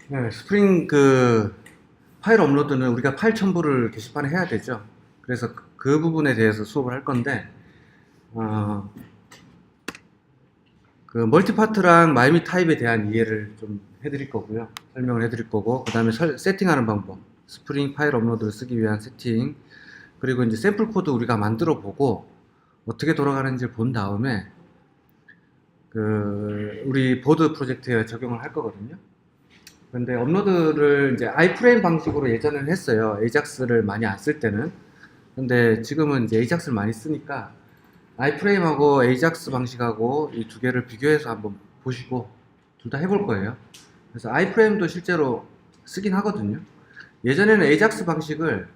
네, 스프링 그 파일 업로드는 우리가 파일 첨부를 게시판에 해야 되죠. 그래서 그 부분에 대해서 수업을 할 건데, 어, 그 멀티파트랑 마이미 타입에 대한 이해를 좀 해드릴 거고요. 설명을 해드릴 거고, 그 다음에 세팅하는 방법, 스프링 파일 업로드를 쓰기 위한 세팅, 그리고 이제 샘플 코드 우리가 만들어 보고 어떻게 돌아가는지를 본 다음에 그 우리 보드 프로젝트에 적용을 할 거거든요. 근데 업로드를 이제 아이프레임 방식으로 예전에는 했어요. 에이작스를 많이 안 쓸 때는. 근데 지금은 이제 에이작스를 많이 쓰니까 아이프레임하고 에이작스 방식하고 이 두 개를 비교해서 한번 보시고 둘 다 해볼 거예요. 그래서 아이프레임도 실제로 쓰긴 하거든요. 예전에는 에이작스 방식을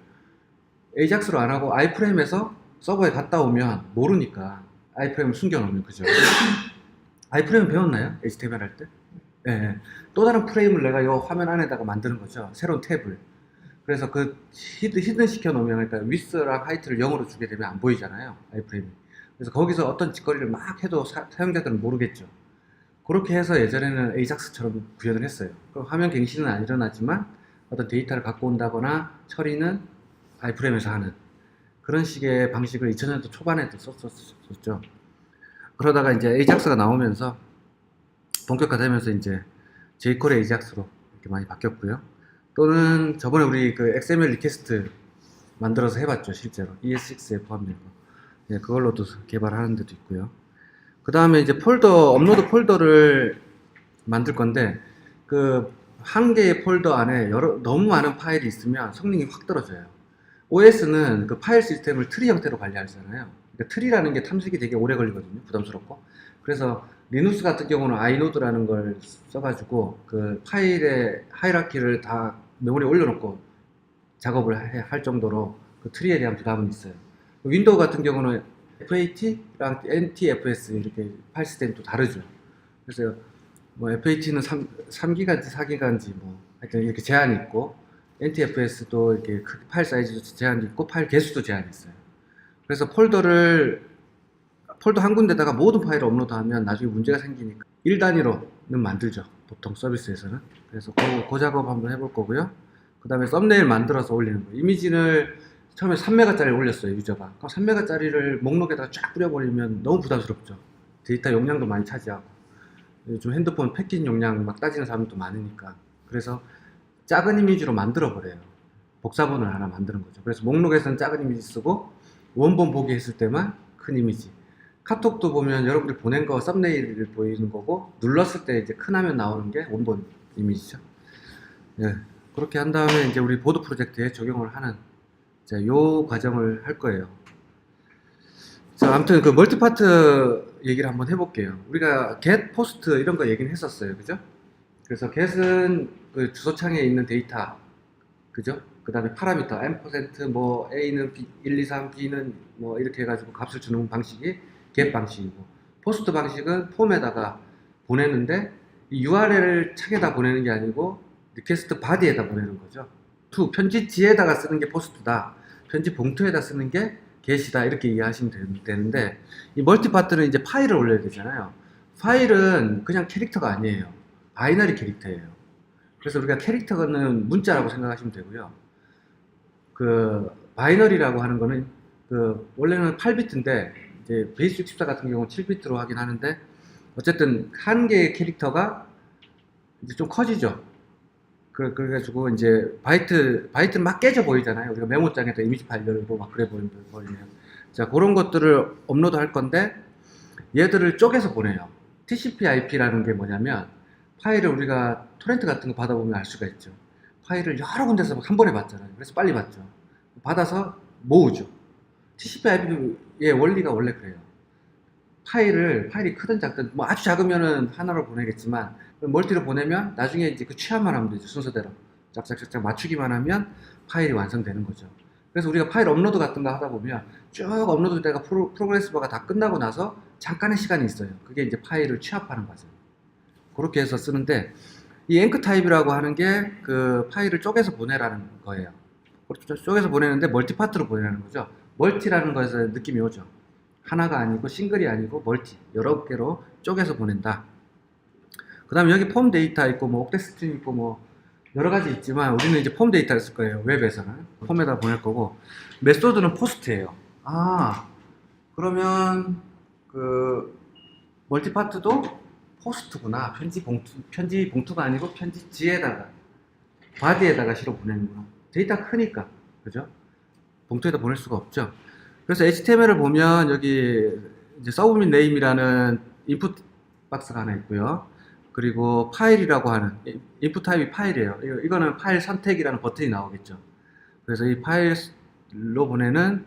에이작스로 안 하고 아이프레임에서 서버에 갔다 오면 모르니까 아이프레임을 숨겨놓으면 그죠. 아이프레임 배웠나요? HTML 할 때? 예, 예. 또 다른 프레임을 내가 이 화면 안에다가 만드는 거죠. 새로운 탭을. 그래서 그 히든 시켜 놓으면, 그러니까 위스랑 하이트를 0으로 주게 되면 안 보이잖아요. 아이프레임이. 그래서 거기서 어떤 짓거리를 막 해도 사용자들은 모르겠죠. 그렇게 해서 예전에는 에이작스처럼 구현을 했어요. 그럼 화면 갱신은 안 일어나지만 어떤 데이터를 갖고 온다거나 처리는 아이프레임에서 하는 그런 식의 방식을 2000년도 초반에도 썼었죠. 그러다가 이제 에이작스가 나오면서 본격화되면서 이제 jQuery 에이작스로 이렇게 많이 바뀌었고요. 또는 저번에 우리 그 XML 리퀘스트 만들어서 해봤죠, 실제로. ES6에 포함된 거. 네, 그걸로도 개발하는 데도 있고요. 그 다음에 이제 업로드 폴더를 만들 건데, 그 한 개의 폴더 안에 너무 많은 파일이 있으면 성능이 확 떨어져요. OS는 그 파일 시스템을 트리 형태로 관리하잖아요. 그러니까 트리라는 게 탐색이 되게 오래 걸리거든요. 부담스럽고. 그래서 리눅스 같은 경우는 아이노드라는 걸 써가지고 그 파일의 하이라키를 다 메모리에 올려놓고 작업을 할 정도로 그 트리에 대한 부담은 있어요. 윈도우 같은 경우는 FAT랑 NTFS 이렇게 파일 시스템이 또 다르죠. 그래서 뭐 FAT는 3기가인지 4기가인지 뭐 하여튼 이렇게 제한이 있고, NTFS도 이렇게 파일 사이즈도 제한이 있고 파일 개수도 제한이 있어요. 그래서 폴더 한 군데다가 모든 파일을 업로드하면 나중에 문제가 생기니까 1단위로는 만들죠, 보통 서비스에서는. 그래서 그 작업 한번 해볼 거고요. 그 다음에 썸네일 만들어서 올리는 거. 이미지를 처음에 3메가짜리 올렸어요, 유저가. 그럼 3메가짜리를 목록에다가 쫙 뿌려버리면 너무 부담스럽죠. 데이터 용량도 많이 차지하고. 요즘 핸드폰 패키지 용량 막 따지는 사람도 많으니까. 그래서 작은 이미지로 만들어 버려요. 복사본을 하나 만드는 거죠. 그래서 목록에서는 작은 이미지 쓰고 원본 보기 했을 때만 큰 이미지. 카톡도 보면 여러분들 보낸 거 썸네일을 보이는 거고, 눌렀을 때 이제 큰 화면 나오는 게 원본 이미지죠. 예, 그렇게 한 다음에 이제 우리 보드 프로젝트에 적용을 하는 요 과정을 할 거예요. 자, 아무튼 그 멀티파트 얘기를 한번 해볼게요. 우리가 get, post 이런 거 얘기는 했었어요, 그죠? 그래서 get은 그 주소창에 있는 데이터, 그죠? 그 다음에 파라미터, m% 뭐 a는 b, 1, 2, 3, b는 뭐 이렇게 해가지고 값을 주는 방식이 get 방식이고, post 방식은 폼에다가 보내는데 이 URL 창에다 보내는 게 아니고 리퀘스트 바디에다 보내는 거죠. 편지지에다가 쓰는 게 포스트다, 편지 봉투에다 쓰는 게 get이다, 이렇게 이해하시면 되는데, 이 멀티파트는 이제 파일을 올려야 되잖아요. 파일은 그냥 캐릭터가 아니에요. 바이너리 캐릭터예요. 그래서 우리가 캐릭터는 문자라고 생각하시면 되고요. 그 바이너리라고 하는 거는 그 원래는 8비트인데 이제 베이스 64 같은 경우는 7비트로 하긴 하는데, 어쨌든 한 개의 캐릭터가 이제 좀 커지죠. 그래가지고 이제 바이트는 막 깨져 보이잖아요. 우리가 메모장에다 이미지 파일 열고 막 그래 보이면. 자, 그런 것들을 업로드 할 건데 얘들을 쪼개서 보내요. TCP/IP라는 게 뭐냐면, 파일을 우리가 토렌트 같은 거 받아보면 알 수가 있죠. 파일을 여러 군데서 한 번에 받잖아요. 그래서 빨리 받죠. 받아서 모으죠. TCP/IP의 원리가 원래 그래요. 파일이 크든 작든, 뭐 아주 작으면은 하나로 보내겠지만 멀티로 보내면 나중에 이제 그 취합만 하면 되죠. 순서대로 짝짝짝짝 맞추기만 하면 파일이 완성되는 거죠. 그래서 우리가 파일 업로드 같은 거 하다 보면 쭉 업로드 때가 프로그레스 바가 다 끝나고 나서 잠깐의 시간이 있어요. 그게 이제 파일을 취합하는 과정. 그렇게 해서 쓰는데, 이 앵크 타입이라고 하는 게 그 파일을 쪼개서 보내라는 거예요. 쪼개서 보내는데 멀티파트로 보내라는 거죠. 멀티라는 거에서 느낌이 오죠. 하나가 아니고 싱글이 아니고 멀티 여러 개로 쪼개서 보낸다. 그 다음에 여기 폼 데이터 있고 뭐 옥텟 스트림 있고 뭐 여러 가지 있지만 우리는 이제 폼 데이터를 쓸 거예요. 웹에서는 폼에다 보낼 거고, 메소드는 포스트예요. 아, 그러면 그 멀티파트도 포스트구나. 편지 봉투가 아니고 편지지에다가 바디에다가 실어 보내는구나. 데이터 크니까, 그죠? 봉투에다 보낼 수가 없죠. 그래서 HTML을 보면 여기 이제 서브밋 네임이라는 인풋 박스가 하나 있고요. 그리고 파일이라고 하는 인풋 타입이 파일이에요. 이거는 파일 선택이라는 버튼이 나오겠죠. 그래서 이 파일로 보내는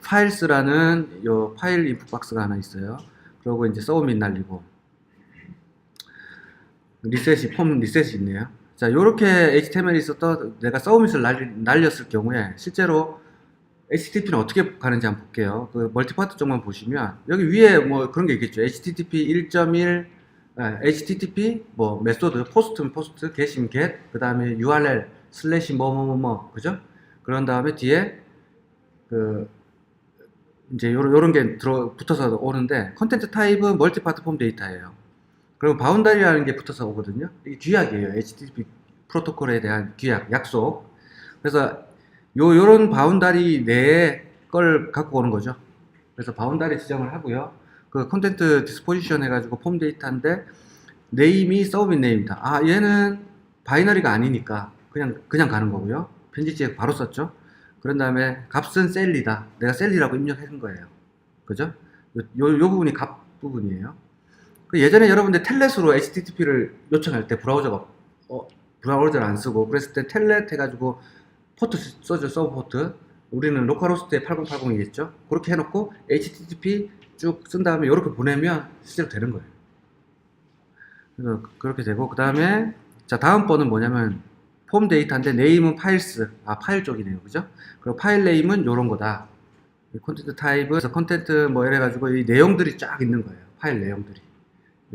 파일스라는 요 파일 인풋 박스가 하나 있어요. 그리고 이제 서브밋 날리고 폼 리셋이 있네요. 자, 요렇게 HTML이 있었던 내가 서브밋을 날렸을 경우에 실제로 HTTP는 어떻게 가는지 한번 볼게요. 그 멀티파트 쪽만 보시면 여기 위에 뭐 그런 게 있겠죠. HTTP 1.1 HTTP 뭐 메소드 포스트는 포스트, get이면 get, 그 다음에 URL 슬래시 뭐뭐뭐뭐, 그죠? 그런 다음에 뒤에 그 이제 요런 게 붙어서 오는데, 컨텐트 타입은 멀티파트 폼 데이터예요. 그리고 바운다리라는 게 붙어서 오거든요. 이게 규약이에요. HTTP 프로토콜에 대한 규약, 약속. 그래서 요런 바운다리 내에 걸 갖고 오는 거죠. 그래서 바운다리 지정을 하고요. 그 컨텐트 디스포지션 해가지고 폼 데이터인데 네임이 서브밋 네임이다. 아, 얘는 바이너리가 아니니까 그냥 가는 거고요. 편집지에 바로 썼죠. 그런 다음에 값은 셀리다. 내가 셀리라고 입력한 거예요. 그죠? 요 부분이 값 부분이에요. 예전에 여러분들 텔넷으로 HTTP를 요청할 때 브라우저를 안 쓰고 그랬을 때 텔넷 해가지고 포트 써줘, 서브 포트. 우리는 로컬호스트에 8080이겠죠. 그렇게 해놓고 HTTP 쭉 쓴 다음에 이렇게 보내면 실제로 되는 거예요. 그래서 그렇게 되고, 그 다음에 자, 다음 번은 뭐냐면 폼 데이터인데 네임은 파일스, 파일 쪽이네요. 그죠? 그리고 파일 네임은 요런 거다. 콘텐트 타입은 그래서 컨텐트 뭐 이래가지고 이 내용들이 쫙 있는 거예요. 파일 내용들이.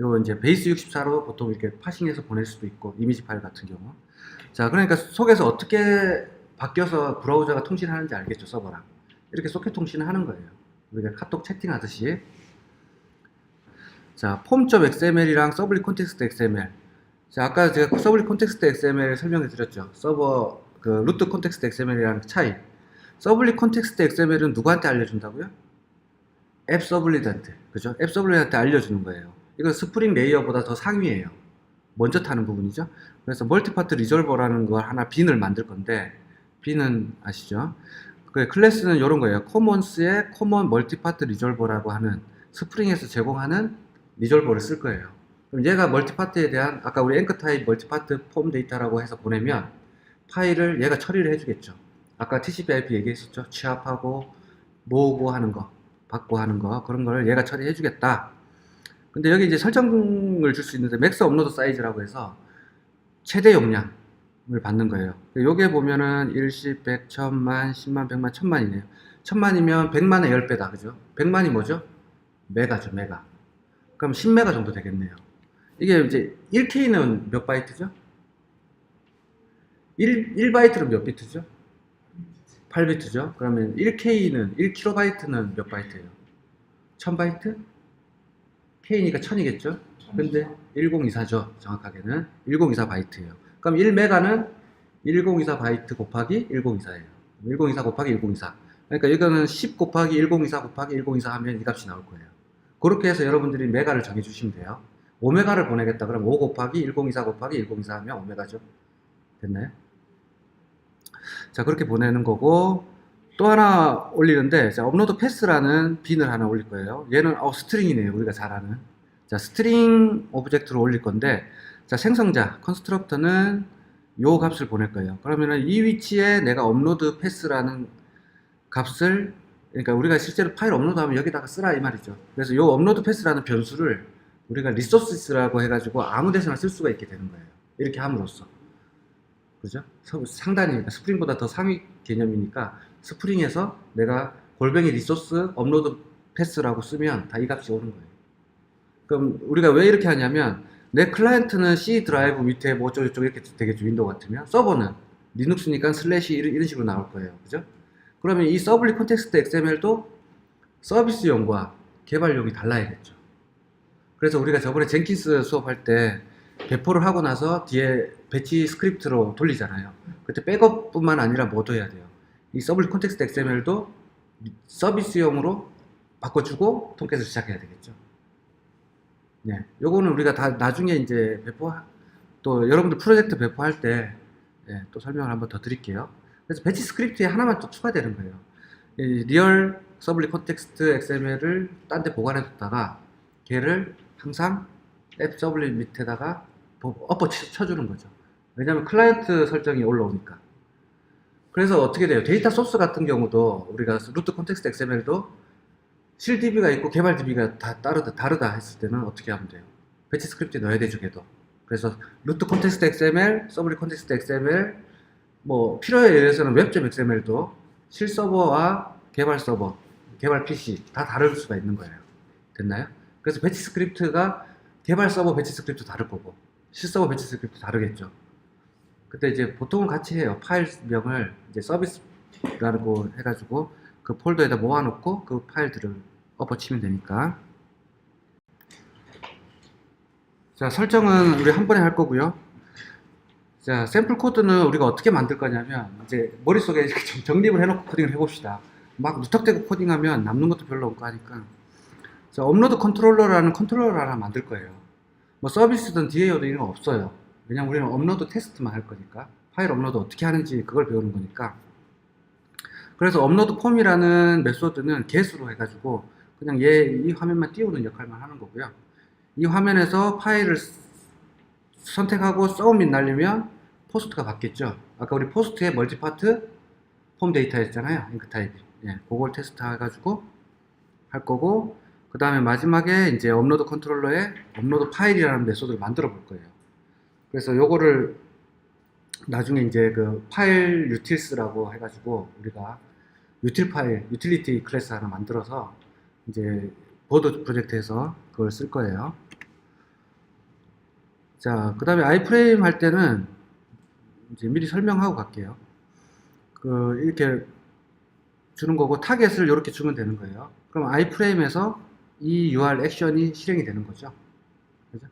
요 이제 베이스 64로 보통 이렇게 파싱해서 보낼 수도 있고, 이미지 파일 같은 경우. 자, 그러니까 속에서 어떻게 바뀌어서 브라우저가 통신하는지 알겠죠, 서버랑. 이렇게 소켓 통신을 하는 거예요. 우리가 카톡 채팅하듯이. 자, 폼.xml이랑 서블릿 콘텍스트 XML. 자, 아까 제가 서블릿 콘텍스트 XML 설명해 드렸죠. 서버, 그, 루트 콘텍스트 XML이라는 차이. 서블릿 콘텍스트 XML은 누구한테 알려준다고요? 앱 서블릿한테. 그죠? 앱 서블릿한테 알려주는 거예요. 이건 스프링 레이어보다 더 상위예요. 먼저 타는 부분이죠. 그래서 멀티파트 리졸버라는 걸 하나 빈을 만들 건데, 빈은 아시죠? 그 클래스는 이런 거예요. 코먼스의 코먼 멀티파트 리졸버라고 하는 스프링에서 제공하는 리졸버를 쓸 거예요. 그럼 얘가 멀티파트에 대한, 아까 우리 앵커 타입 멀티파트 폼 데이터라고 해서 보내면 파일을 얘가 처리를 해주겠죠. 아까 TCP/IP 얘기했었죠. 취합하고 모으고 하는 거, 받고 하는 거, 그런 걸 얘가 처리해 주겠다. 근데 여기 이제 설정을 줄 수 있는데 맥스 업로드 사이즈라고 해서 최대 용량을 받는 거예요. 요게 보면은 1, 10, 100, 1000만, 10만, 100만, 1000만이네요. 1000만이면 100만의 10배다. 그죠? 100만이 뭐죠? 메가죠, 메가. 그럼 10메가 정도 되겠네요. 이게 이제 1K는 몇 바이트죠? 1바이트는 몇 비트죠? 8비트죠? 그러면 1K는, 1kB는 몇 바이트예요? 1000바이트? K니까 1000이겠죠? 근데 1024죠. 정확하게는 1024 바이트예요. 그럼 1메가는 1024 바이트 곱하기 1024예요. 1024 곱하기 1024. 그러니까 이거는 10 곱하기 1024 곱하기 1024 하면 이 값이 나올 거예요. 그렇게 해서 여러분들이 메가를 정해주시면 돼요. 5메가를 보내겠다. 그럼 5 곱하기 1024 곱하기 1024 하면 5메가죠. 됐나요? 자, 그렇게 보내는 거고, 또 하나 올리는데, 자, 업로드 패스라는 빈을 하나 올릴 거예요. 얘는 스트링이네요. 우리가 잘 아는. 자, 스트링 오브젝트로 올릴 건데, 자, 생성자 컨스트럭터는 요 값을 보낼 거예요. 그러면은 이 위치에 내가 업로드 패스라는 값을, 그러니까 우리가 실제로 파일 업로드하면 여기다가 쓰라 이 말이죠. 그래서 요 업로드 패스라는 변수를 우리가 리소스라고 해가지고 아무 데서나 쓸 수가 있게 되는 거예요. 이렇게 함으로써. 그죠? 상단이니까 스프링보다 더 상위 개념이니까 스프링에서 내가 골뱅이 리소스 업로드 패스라고 쓰면 다 이 값이 오는 거예요. 그럼 우리가 왜 이렇게 하냐면, 내 클라이언트는 C 드라이브 밑에 뭐 어쩌고저쩌고 이렇게 되겠죠. 윈도우 같으면. 서버는 리눅스니까 슬래시 이런 식으로 나올 거예요. 그죠? 그러면 이 서블릿 콘텍스트 XML도 서비스용과 개발용이 달라야겠죠. 그래서 우리가 저번에 젠킨스 수업할 때 배포를 하고 나서 뒤에 배치 스크립트로 돌리잖아요. 그때 백업뿐만 아니라 뭐도 해야 돼요. 이 서블릿 콘텍스트 XML도 서비스용으로 바꿔주고 통계에서 시작해야 되겠죠. 네, 요거는 우리가 다 나중에 이제 또 여러분들 프로젝트 배포할 때 또 설명을 한번 더 드릴게요. 그래서 배치 스크립트에 하나만 또 추가되는 거예요. 이 리얼 서블릿 콘텍스트 XML을 딴 데 보관해 뒀다가 걔를 항상 앱 서블릿 밑에다가 엎어 쳐주는 거죠. 왜냐하면 클라이언트 설정이 올라오니까. 그래서 어떻게 돼요? 데이터 소스 같은 경우도 우리가 루트 콘텍스트 XML도 실 DB가 있고 개발 DB가 다 다르다 했을 때는 어떻게 하면 돼요? 배치 스크립트에 넣어야 되죠, 걔도. 그래서 루트 콘텍스트 XML, 서블릿 콘텍스트 XML, 뭐 필요에 의해서는 웹.xml도 실 서버와 개발 서버, 개발 PC 다 다를 수가 있는 거예요. 됐나요? 그래서 배치 스크립트가 개발 서버 배치 스크립트 다를 거고 실 서버 배치 스크립트 다르겠죠. 그때 이제 보통은 같이 해요. 파일명을 이제 서비스라고 해가지고 그 폴더에다 모아놓고 그 파일들을 엎어치면 되니까. 자, 설정은 우리 한 번에 할 거고요. 자, 샘플 코드는 우리가 어떻게 만들 거냐면 이제 머릿속에 이렇게 좀 정립을 해놓고 코딩을 해봅시다. 막 무턱대고 코딩하면 남는 것도 별로 없고 하니까. 자, 업로드 컨트롤러라는 컨트롤러를 하나 만들 거예요. 뭐 서비스든 DAO든 이런 거 없어요. 왜냐면 우리는 업로드 테스트만 할 거니까. 파일 업로드 어떻게 하는지 그걸 배우는 거니까. 그래서 업로드 폼이라는 메소드는 get으로 해가지고 그냥 이 화면만 띄우는 역할만 하는 거고요. 이 화면에서 파일을 선택하고 서브밋 날리면 포스트가 받겠죠. 아까 우리 포스트에 멀티파트 폼 데이터였잖아요. 잉크 타입이. 예, 그걸 테스트 해가지고 할 거고, 그 다음에 마지막에 이제 업로드 컨트롤러에 업로드 파일이라는 메소드를 만들어 볼 거예요. 그래서 요거를 나중에 이제 그 파일 유틸스라고 해가지고 우리가 유틸 파일, 유틸리티 클래스 하나 만들어서 이제 보드 프로젝트에서 그걸 쓸 거예요. 자, 그 다음에 아이프레임 할 때는 이제 미리 설명하고 갈게요. 이렇게 주는 거고, 타겟을 이렇게 주면 되는 거예요. 그럼 아이프레임에서 이 UR 액션이 실행이 되는 거죠. 그죠?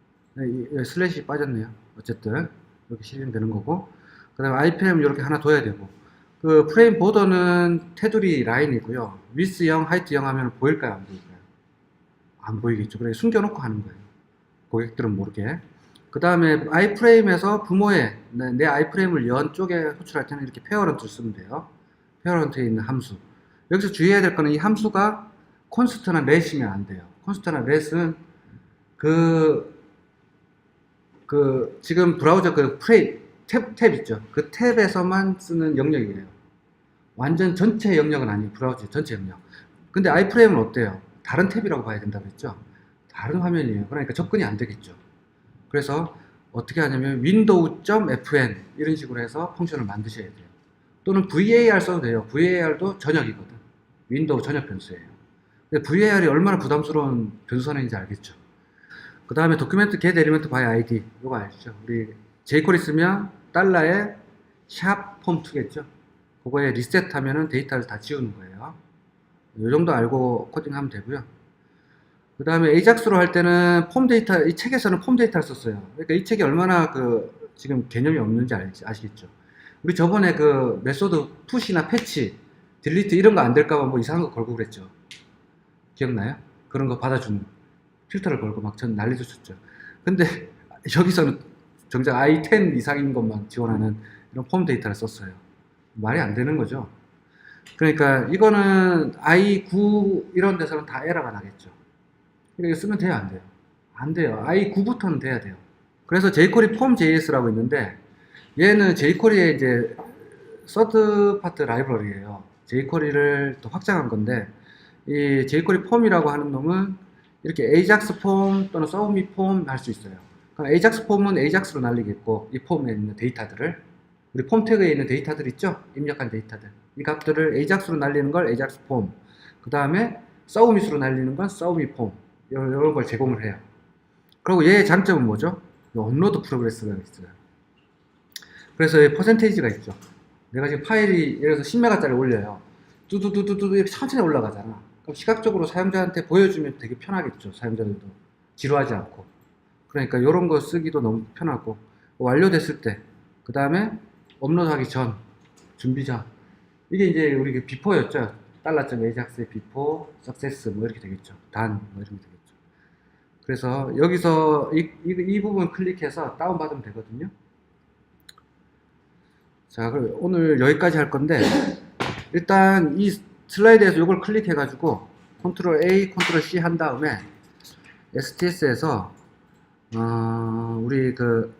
슬래시 빠졌네요. 어쨌든, 이렇게 실행되는 거고, 그 다음에 아이프레임 이렇게 하나 둬야 되고, 그 프레임 보더는 테두리 라인이고요. 위스 0, 하이트 0 하면 보일까요? 안 보일까요? 안 보이겠죠. 그래서 숨겨놓고 하는 거예요. 고객들은 모르게. 그 다음에 아이프레임에서 부모의 내 아이프레임을 연 쪽에 호출할 때는 이렇게 페어런트를 쓰면 돼요. 페어런트에 있는 함수. 여기서 주의해야 될 거는 이 함수가 콘스트나 렛이면 안 돼요. 콘스트나 렛은 지금 브라우저 탭 있죠. 그 탭에서만 쓰는 영역이에요. 완전 전체 영역은 아니에요. 브라우저 전체 영역. 근데 아이프레임은 어때요? 다른 탭이라고 봐야 된다고 했죠. 다른 화면이에요. 그러니까 접근이 안 되겠죠. 그래서 어떻게 하냐면 window.fn 이런 식으로 해서 펑션을 만드셔야 돼요. 또는 var 써도 돼요. var도 전역이거든. 윈도우 전역 변수예요. 근데 var이 얼마나 부담스러운 변수선인지 알겠죠. 그 다음에 도큐멘트 get element by id 이거 알죠. 우리 jQuery 쓰면 달러에 샵 폼2겠죠. 그거에 리셋 하면은 데이터를 다 지우는 거예요. 이 정도 알고 코딩하면 되고요. 그 다음에 AJAX로 할 때는 폼 데이터, 이 책에서는 폼 데이터를 썼어요. 그러니까 이 책이 얼마나 지금 개념이 없는지 아시겠죠? 우리 저번에 그 메소드 푸시나 패치, 딜리트 이런 거 안 될까봐 뭐 이상한 거 걸고 그랬죠. 기억나요? 그런 거 받아주는 필터를 걸고 막 전 난리도 쳤죠. 근데 여기서는 정작 i10 이상인 것만 지원하는 이런 폼 데이터를 썼어요. 말이 안 되는 거죠. 그러니까 이거는 i9 이런 데서는 다 에러가 나겠죠. 이렇게 쓰면 돼요, 안 돼요? 안 돼요. i9부터는 돼야 돼요. 그래서 jQuery 폼.js라고 있는데 얘는 jQuery의 이제 서드 파트 라이브러리예요. jQuery를 또 확장한 건데 이 jQuery 폼이라고 하는 놈은 이렇게 ajax 폼 또는 submit 폼 할 수 있어요. 그럼 ajax 폼은 ajax로 날리겠고 이 폼에 있는 데이터들을 우리 폼 태그에 있는 데이터들 있죠? 입력한 데이터들 이 값들을 ajax로 날리는 걸 ajax 폼, 그 다음에 submit으로 날리는 건 submit 폼 이런 걸 제공을 해요. 그리고 얘의 장점은 뭐죠? 업로드 프로그레스가 있어요. 그래서 이 퍼센테이지가 있죠. 내가 지금 파일이 예를 들어서 10메가짜리 올려요. 뚜두두두두 이렇게 천천히 올라가잖아. 그럼 시각적으로 사용자한테 보여주면 되게 편하겠죠. 사용자들도 지루하지 않고. 그러니까 이런 거 쓰기도 너무 편하고, 완료됐을 때, 그 다음에 업로드하기 전 준비자, 이게 이제 우리 비포였죠. 달러점 에이작스의 비포, 석세스 뭐 이렇게 되겠죠. 단 뭐 이렇게 되겠죠. 그래서 여기서 이 부분 클릭해서 다운받으면 되거든요. 자, 그럼 오늘 여기까지 할 건데, 일단 이 슬라이드에서 이걸 클릭해 가지고 컨트롤 A, 컨트롤 C 한 다음에 STS에서 우리 그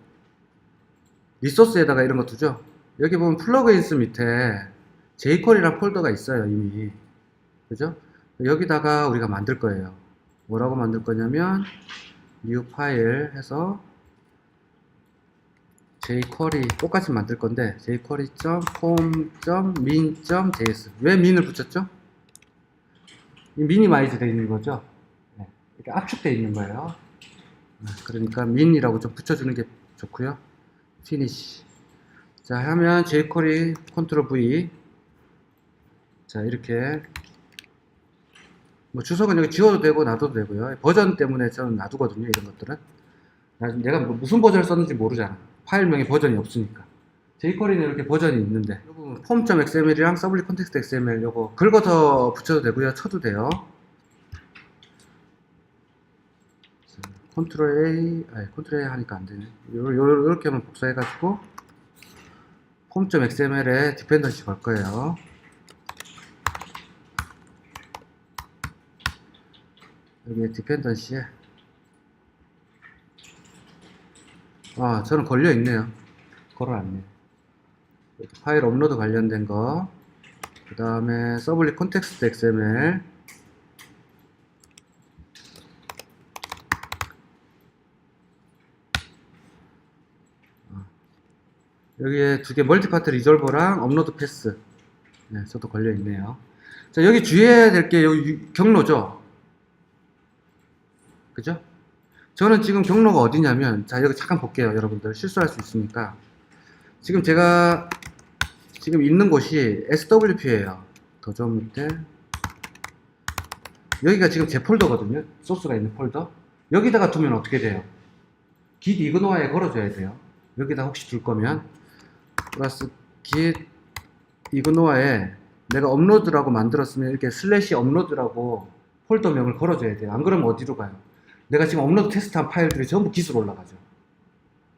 리소스에다가 이런 거 두죠. 여기 보면 플러그인스 밑에 jQuery라는 폴더가 있어요, 이미. 그죠? 여기다가 우리가 만들 거예요. 뭐라고 만들 거냐면 new 파일 해서 jQuery 똑같이 만들 건데 jQuery.form.min.js. 왜 min을 붙였죠? 이 미니마이즈 되어 있는 거죠. 네, 이렇게 압축되어 있는 거예요. 그러니까 min이라고 좀 붙여주는 게 좋고요. finish. 자, 하면 jQuery 컨트롤 V. 자, 이렇게 뭐 주석은 여기 지워도 되고 놔둬도 되고요. 버전 때문에 저는 놔두거든요. 이런 것들은 내가 무슨 버전을 썼는지 모르잖아. 파일명에 버전이 없으니까. jQuery는 이렇게 버전이 있는데 form.xml이랑 서블릿 컨텍스트 xml 요거 긁어서 붙여도 되고요. 쳐도 돼요. 컨트롤 A, 컨트롤 A 하니까 안 되네. 요렇게 하면 복사해가지고 form.xml에 디펜던시 걸 거예요. 여기에 디펜던시에 저는 걸려 있네요. 걸어놨네. 파일 업로드 관련된 거, 그 다음에 서블릿 컨텍스트 XML, 여기에 두 개 멀티파트 리졸버랑 업로드 패스. 네, 저도 걸려 있네요. 자, 여기 주의해야 될 게 여기 경로죠. 그죠? 저는 지금 경로가 어디냐면, 자, 여기 잠깐 볼게요. 여러분들 실수할 수 있으니까. 지금 제가 지금 있는 곳이 SWP예요. 더 좀 밑에 여기가 지금 제 폴더거든요. 소스가 있는 폴더. 여기다가 두면 어떻게 돼요? git ignore 걸어줘야 돼요. 여기다 혹시 둘 거면 플러스 git ignore에 내가 업로드라고 만들었으면 이렇게 슬래시 업로드라고 폴더명을 걸어줘야 돼요. 안 그러면 어디로 가요? 내가 지금 업로드 테스트한 파일들이 전부 git으로 올라가죠.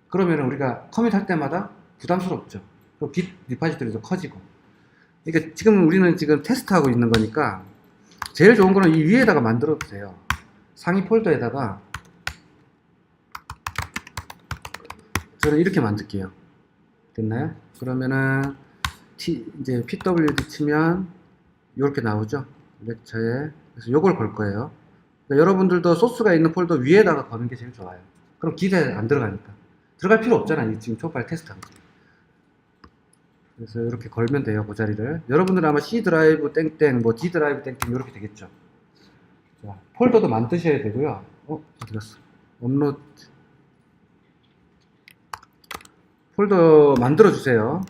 그러면 우리가 커밋 할 때마다 부담스럽죠. 그리고 git 리파지터리도 커지고. 그러니까 지금 우리는 지금 테스트하고 있는 거니까 제일 좋은 거는 이 위에다가 만들어도 돼요. 상위 폴더에다가 저는 이렇게 만들게요. 됐나요? 그러면은 이제 pwd 치면 이렇게 나오죠. 렉처에. 그래서 요걸 걸 거예요. 그러니까 여러분들도 소스가 있는 폴더 위에다가 거는 게 제일 좋아요. 그럼 git에 안 들어가니까. 들어갈 필요 없잖아요. 지금 초파일 테스트한 거. 그래서 이렇게 걸면 돼요. 그 자리를. 여러분들은 아마 C 드라이브 땡땡, 뭐 D 드라이브 땡땡 이렇게 되겠죠. 자, 폴더도 만드셔야 되고요. 어디 갔어? 업로드. 폴더 만들어 주세요.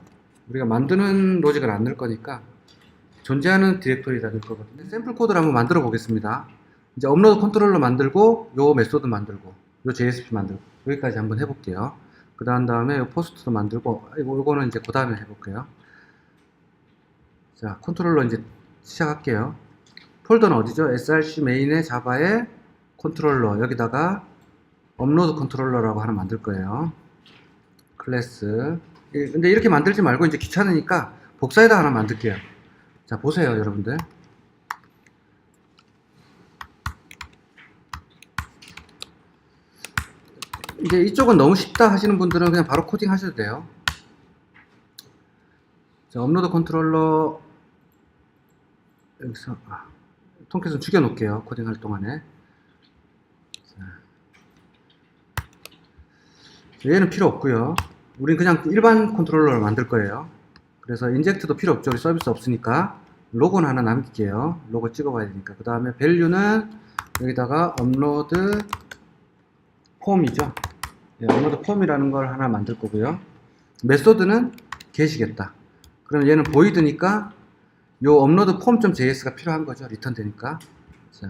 우리가 만드는 로직을 안 넣을 거니까 존재하는 디렉토리에다 넣을 거거든요. 샘플 코드를 한번 만들어 보겠습니다. 이제 업로드 컨트롤러 만들고 요 메소드 만들고 요 JSP 만들고 여기까지 한번 해볼게요. 그 다음에 요 포스트도 만들고 요거는 이제 그 다음에 해볼게요. 자, 컨트롤러 이제 시작할게요. 폴더는 어디죠? src 메인의 자바의 컨트롤러 여기다가 업로드 컨트롤러라고 하나 만들 거예요. 클래스. 근데 이렇게 만들지 말고 이제 귀찮으니까 복사에다 하나 만들게요. 자, 보세요, 여러분들. 이제 이쪽은 너무 쉽다 하시는 분들은 그냥 바로 코딩 하셔도 돼요. 자, 업로드 컨트롤러 여기서 통캣은 죽여 놓을게요. 코딩 할 동안에. 자, 얘는 필요 없고요. 우린 그냥 일반 컨트롤러를 만들 거예요. 그래서 인젝트도 필요 없죠. 우리 서비스 없으니까. 로고는 하나 남길게요. 로고 찍어봐야 되니까. 그 다음에 밸류는 여기다가 업로드 폼이죠. 네, 업로드 폼이라는 걸 하나 만들 거고요. 메소드는 get이겠다. 그럼 얘는 void니까 요 업로드 폼.js가 필요한 거죠. 리턴 되니까. 자,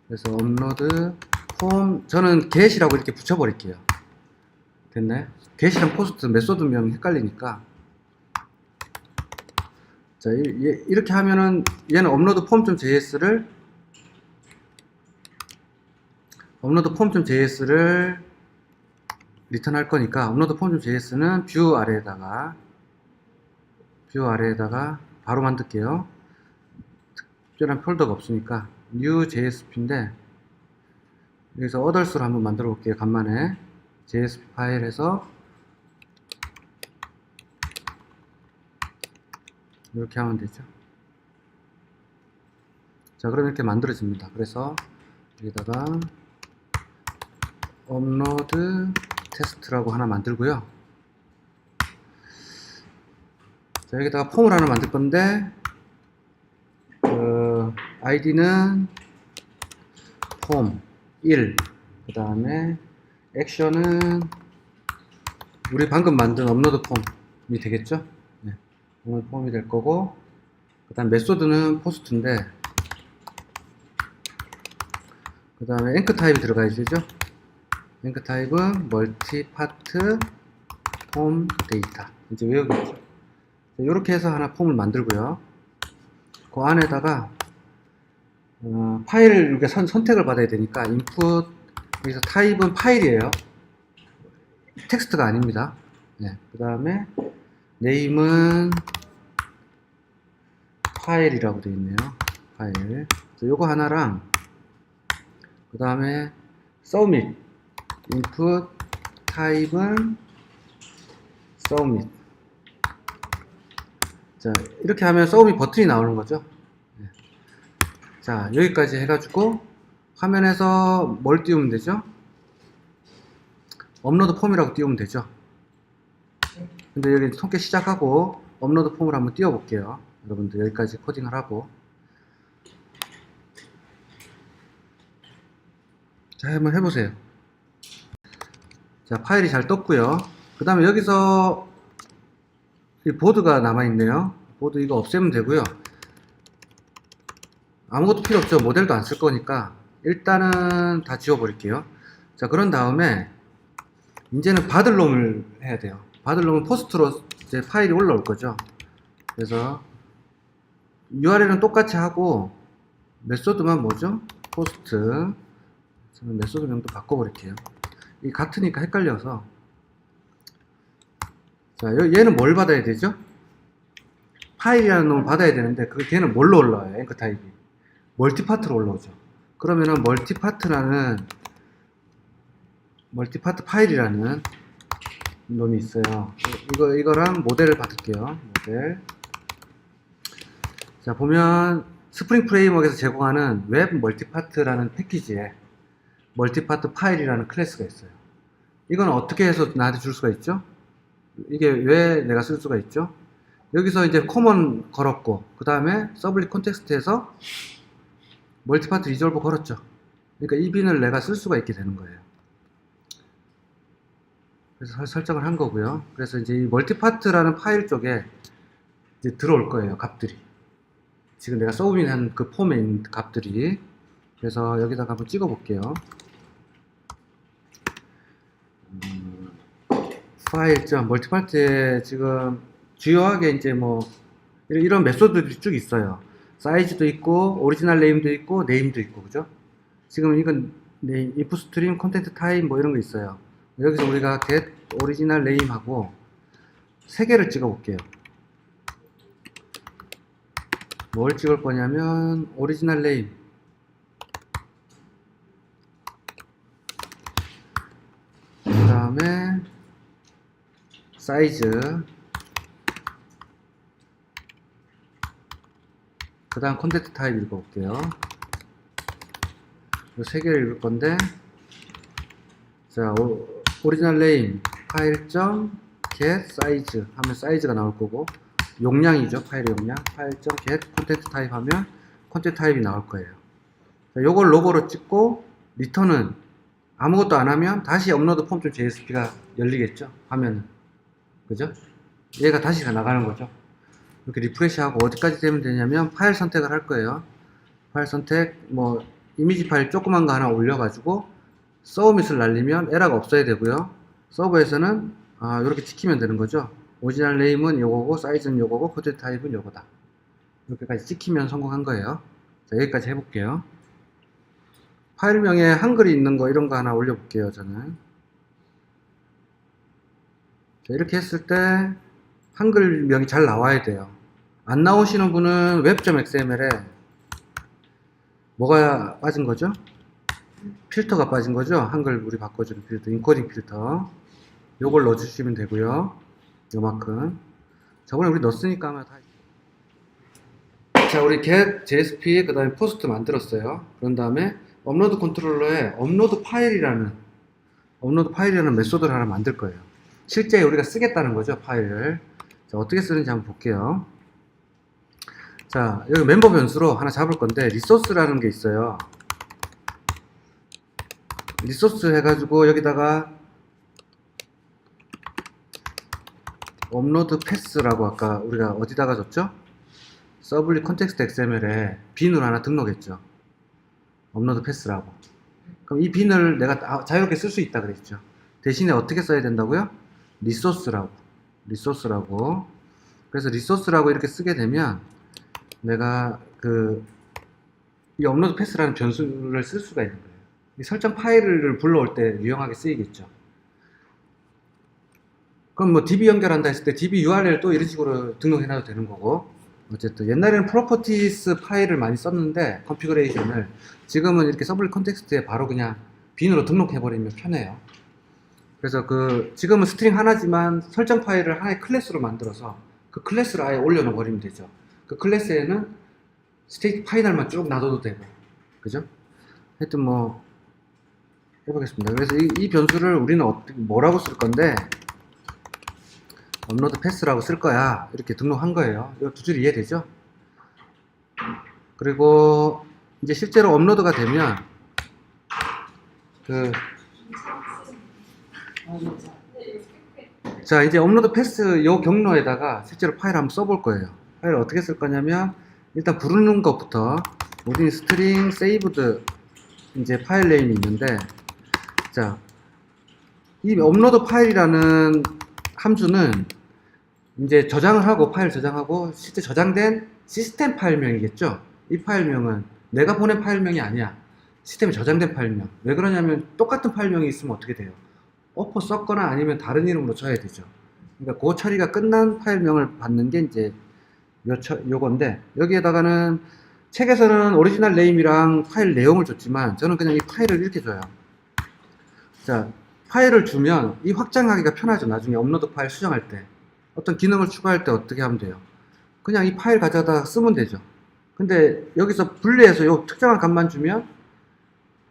그래서 업로드 폼, 저는 get이라고 이렇게 붙여버릴게요. 됐나요? get이랑 포스트 메소드명 헷갈리니까. 자, 이렇게 하면은 얘는 업로드 폼.js를 리턴할 거니까 업로드 폼.js는 뷰 아래에다가 바로 만들게요. 특별한 폴더가 없으니까 new JSP인데 여기서 others로 한번 만들어 볼게요. 간만에 JSP 파일에서 이렇게 하면 되죠. 자, 그럼 이렇게 만들어집니다. 그래서 여기다가 업로드 테스트라고 하나 만들고요. 자, 여기다가 폼을 하나 만들 건데 아이디는 폼 1, 그 다음에 액션은 우리 방금 만든 업로드 폼이 되겠죠? 네, 업로드 폼이 될 거고, 그 다음 메소드는 포스트인데, 그 다음에 앵커 타입이 들어가야 되죠? 앵커 타입은 멀티파트 폼 데이터. 이제 외우겠죠? 이렇게 해서 하나 폼을 만들고요. 그 안에다가 파일을 이렇게 선택을 받아야 되니까 input, 여기서 타입은 파일이에요. 텍스트가 아닙니다. 네, 그 다음에 name은 파일이라고 되어 있네요. 파일. 요거 하나랑 그 다음에 submit, input 타입은 submit. 자, 이렇게 하면 submit 버튼이 나오는 거죠. 네. 자, 여기까지 해가지고 화면에서 뭘 띄우면 되죠? 업로드 폼이라고 띄우면 되죠. 근데 여기 통계 시작하고 업로드 폼을 한번 띄워 볼게요. 여러분들 여기까지 코딩을 하고, 자, 한번 해보세요. 자, 파일이 잘 떴고요. 그 다음에 여기서 이 보드가 남아있네요. 보드 이거 없애면 되고요. 아무것도 필요 없죠. 모델도 안 쓸 거니까 일단은 다 지워버릴게요. 자, 그런 다음에 이제는 받을 놈을 해야 돼요. 받을 놈은 포스트로 이제 파일이 올라올 거죠. 그래서 URL은 똑같이 하고 메소드만 뭐죠? 포스트. 저는 메소드명도 바꿔버릴게요. 이 같으니까 헷갈려서. 자, 얘는 뭘 받아야 되죠? 파일이라는 놈을 받아야 되는데 걔는 뭘로 올라와요? 앵커 타입이 멀티파트로 올라오죠. 그러면은 멀티파트 파일이라는 놈이 있어요. 이거랑 모델을 받을게요. 모델. 자, 보면 스프링 프레임워크에서 제공하는 웹 멀티파트라는 패키지에 멀티파트 파일이라는 클래스가 있어요. 이건 어떻게 해서 나한테 줄 수가 있죠? 이게 왜 내가 쓸 수가 있죠? 여기서 이제 common 걸었고, 그 다음에 서블릿 콘텍스트에서 멀티파트 리졸버 걸었죠. 그러니까 이 빈을 내가 쓸 수가 있게 되는 거예요. 그래서 설정을 한 거고요. 그래서 이제 이 멀티파트라는 파일 쪽에 이제 들어올 거예요. 값들이. 지금 내가 서브밋한 그 폼에 있는 값들이. 그래서 여기다가 한번 찍어 볼게요. 파일점 멀티파트에 지금 주요하게 이제 뭐 이런 메소드들이 쭉 있어요. 사이즈도 있고 오리지널 네임도 있고 네임도 있고, 그죠? 지금 이건 if stream content type 뭐 이런 거 있어요. 여기서 우리가 get original name 하고 세 개를 찍어 볼게요. 뭘 찍을 거냐면 original name, 그 다음에 사이즈, 그 다음 컨텐트 타입 읽어볼게요. 이 세 개를 읽을 건데, 자, 오리지널 네임 파일.get 사이즈 하면 사이즈가 나올 거고, 용량이죠. 파일의 용량. 파일.get 컨텐트 타입 하면 컨텐트 타입이 나올 거예요. 자, 요걸 로고로 찍고 리턴은 아무것도 안 하면 다시 업로드 폼.jsp가 열리겠죠. 화면은. 그죠? 얘가 다시 나가는 거죠. 이렇게 리프레시하고 어디까지 되면 되냐면 파일 선택을 할 거예요. 파일 선택, 뭐 이미지 파일 조그만 거 하나 올려가지고 서브밋을 날리면 에러가 없어야 되고요. 서버에서는 이렇게 찍히면 되는 거죠. 오리지널 네임은 요거고, 사이즈는 요거고, 코드 타입은 요거다. 이렇게까지 찍히면 성공한 거예요. 자, 여기까지 해볼게요. 파일명에 한글이 있는 거 이런 거 하나 올려볼게요. 저는 자, 이렇게 했을 때 한글명이 잘 나와야 돼요. 안 나오시는 분은 web.xml에 뭐가 빠진 거죠? 필터가 빠진 거죠. 한글 우리 바꿔주는 필터, 인코딩 필터. 요걸 넣어주시면 되고요. 요만큼. 저번에 우리 넣었으니까 아마 다. 자, 우리 get, JSP, 그 다음에 포스트 만들었어요. 그런 다음에 업로드 컨트롤러에 업로드 파일이라는 메소드를 하나 만들 거예요. 실제 우리가 쓰겠다는 거죠, 파일을. 자, 어떻게 쓰는지 한번 볼게요. 자, 여기 멤버 변수로 하나 잡을 건데, 리소스라는 게 있어요. 리소스 해가지고 여기다가 업로드 패스라고 아까 우리가 어디다가 줬죠? 서블리 컨텍스트 XML에 빈으로 하나 등록했죠. 업로드 패스라고. 그럼 이 빈을 내가 자유롭게 쓸 수 있다 그랬죠. 대신에 어떻게 써야 된다고요? 리소스라고. 그래서 리소스라고 이렇게 쓰게 되면 내가 이 업로드 패스라는 변수를 쓸 수가 있는 거예요. 이 설정 파일을 불러올 때 유용하게 쓰이겠죠. 그럼 뭐 DB 연결한다 했을 때 DB URL 또 이런 식으로 등록해놔도 되는 거고. 어쨌든 옛날에는 프로퍼티스 파일을 많이 썼는데 컨피그레이션을 지금은 이렇게 서블 컨텍스트에 바로 그냥 빈으로 등록해버리면 편해요. 그래서 지금은 스트링 하나지만 설정 파일을 하나의 클래스로 만들어서 그 클래스를 아예 올려놓아버리면 되죠. 그 클래스에는 스테이트 파이널만 쭉 놔둬도 되고, 그죠? 하여튼 뭐 해보겠습니다. 그래서 이 변수를 우리는 뭐라고 쓸 건데, 업로드 패스라고 쓸 거야. 이렇게 등록한 거예요. 이 두 줄 이해되죠? 그리고 이제 실제로 업로드가 되면 자, 이제 업로드 패스 요 경로에다가 실제로 파일 한번 써볼 거예요. 파일을 어떻게 쓸 거냐면 일단 부르는 것부터 우리 스트링 세이브드 이제 파일 네임이 있는데, 자, 이 업로드 파일이라는 함수는 이제 저장을 하고 파일 저장하고 실제 저장된 시스템 파일명이겠죠. 이 파일명은 내가 보낸 파일명이 아니야. 시스템에 저장된 파일명. 왜 그러냐면 똑같은 파일명이 있으면 어떻게 돼요? 오퍼 썼거나 아니면 다른 이름으로 쳐야 되죠. 그러니까 그 처리가 끝난 파일명을 받는 게 이제 요건데, 여기에다가는 책에서는 오리지널 네임이랑 파일 내용을 줬지만 저는 그냥 이 파일을 이렇게 줘요. 자, 파일을 주면 이 확장하기가 편하죠. 나중에 업로드 파일 수정할 때 어떤 기능을 추가할 때 어떻게 하면 돼요? 그냥 이 파일 가져다 쓰면 되죠. 근데 여기서 분리해서 요 특정한 값만 주면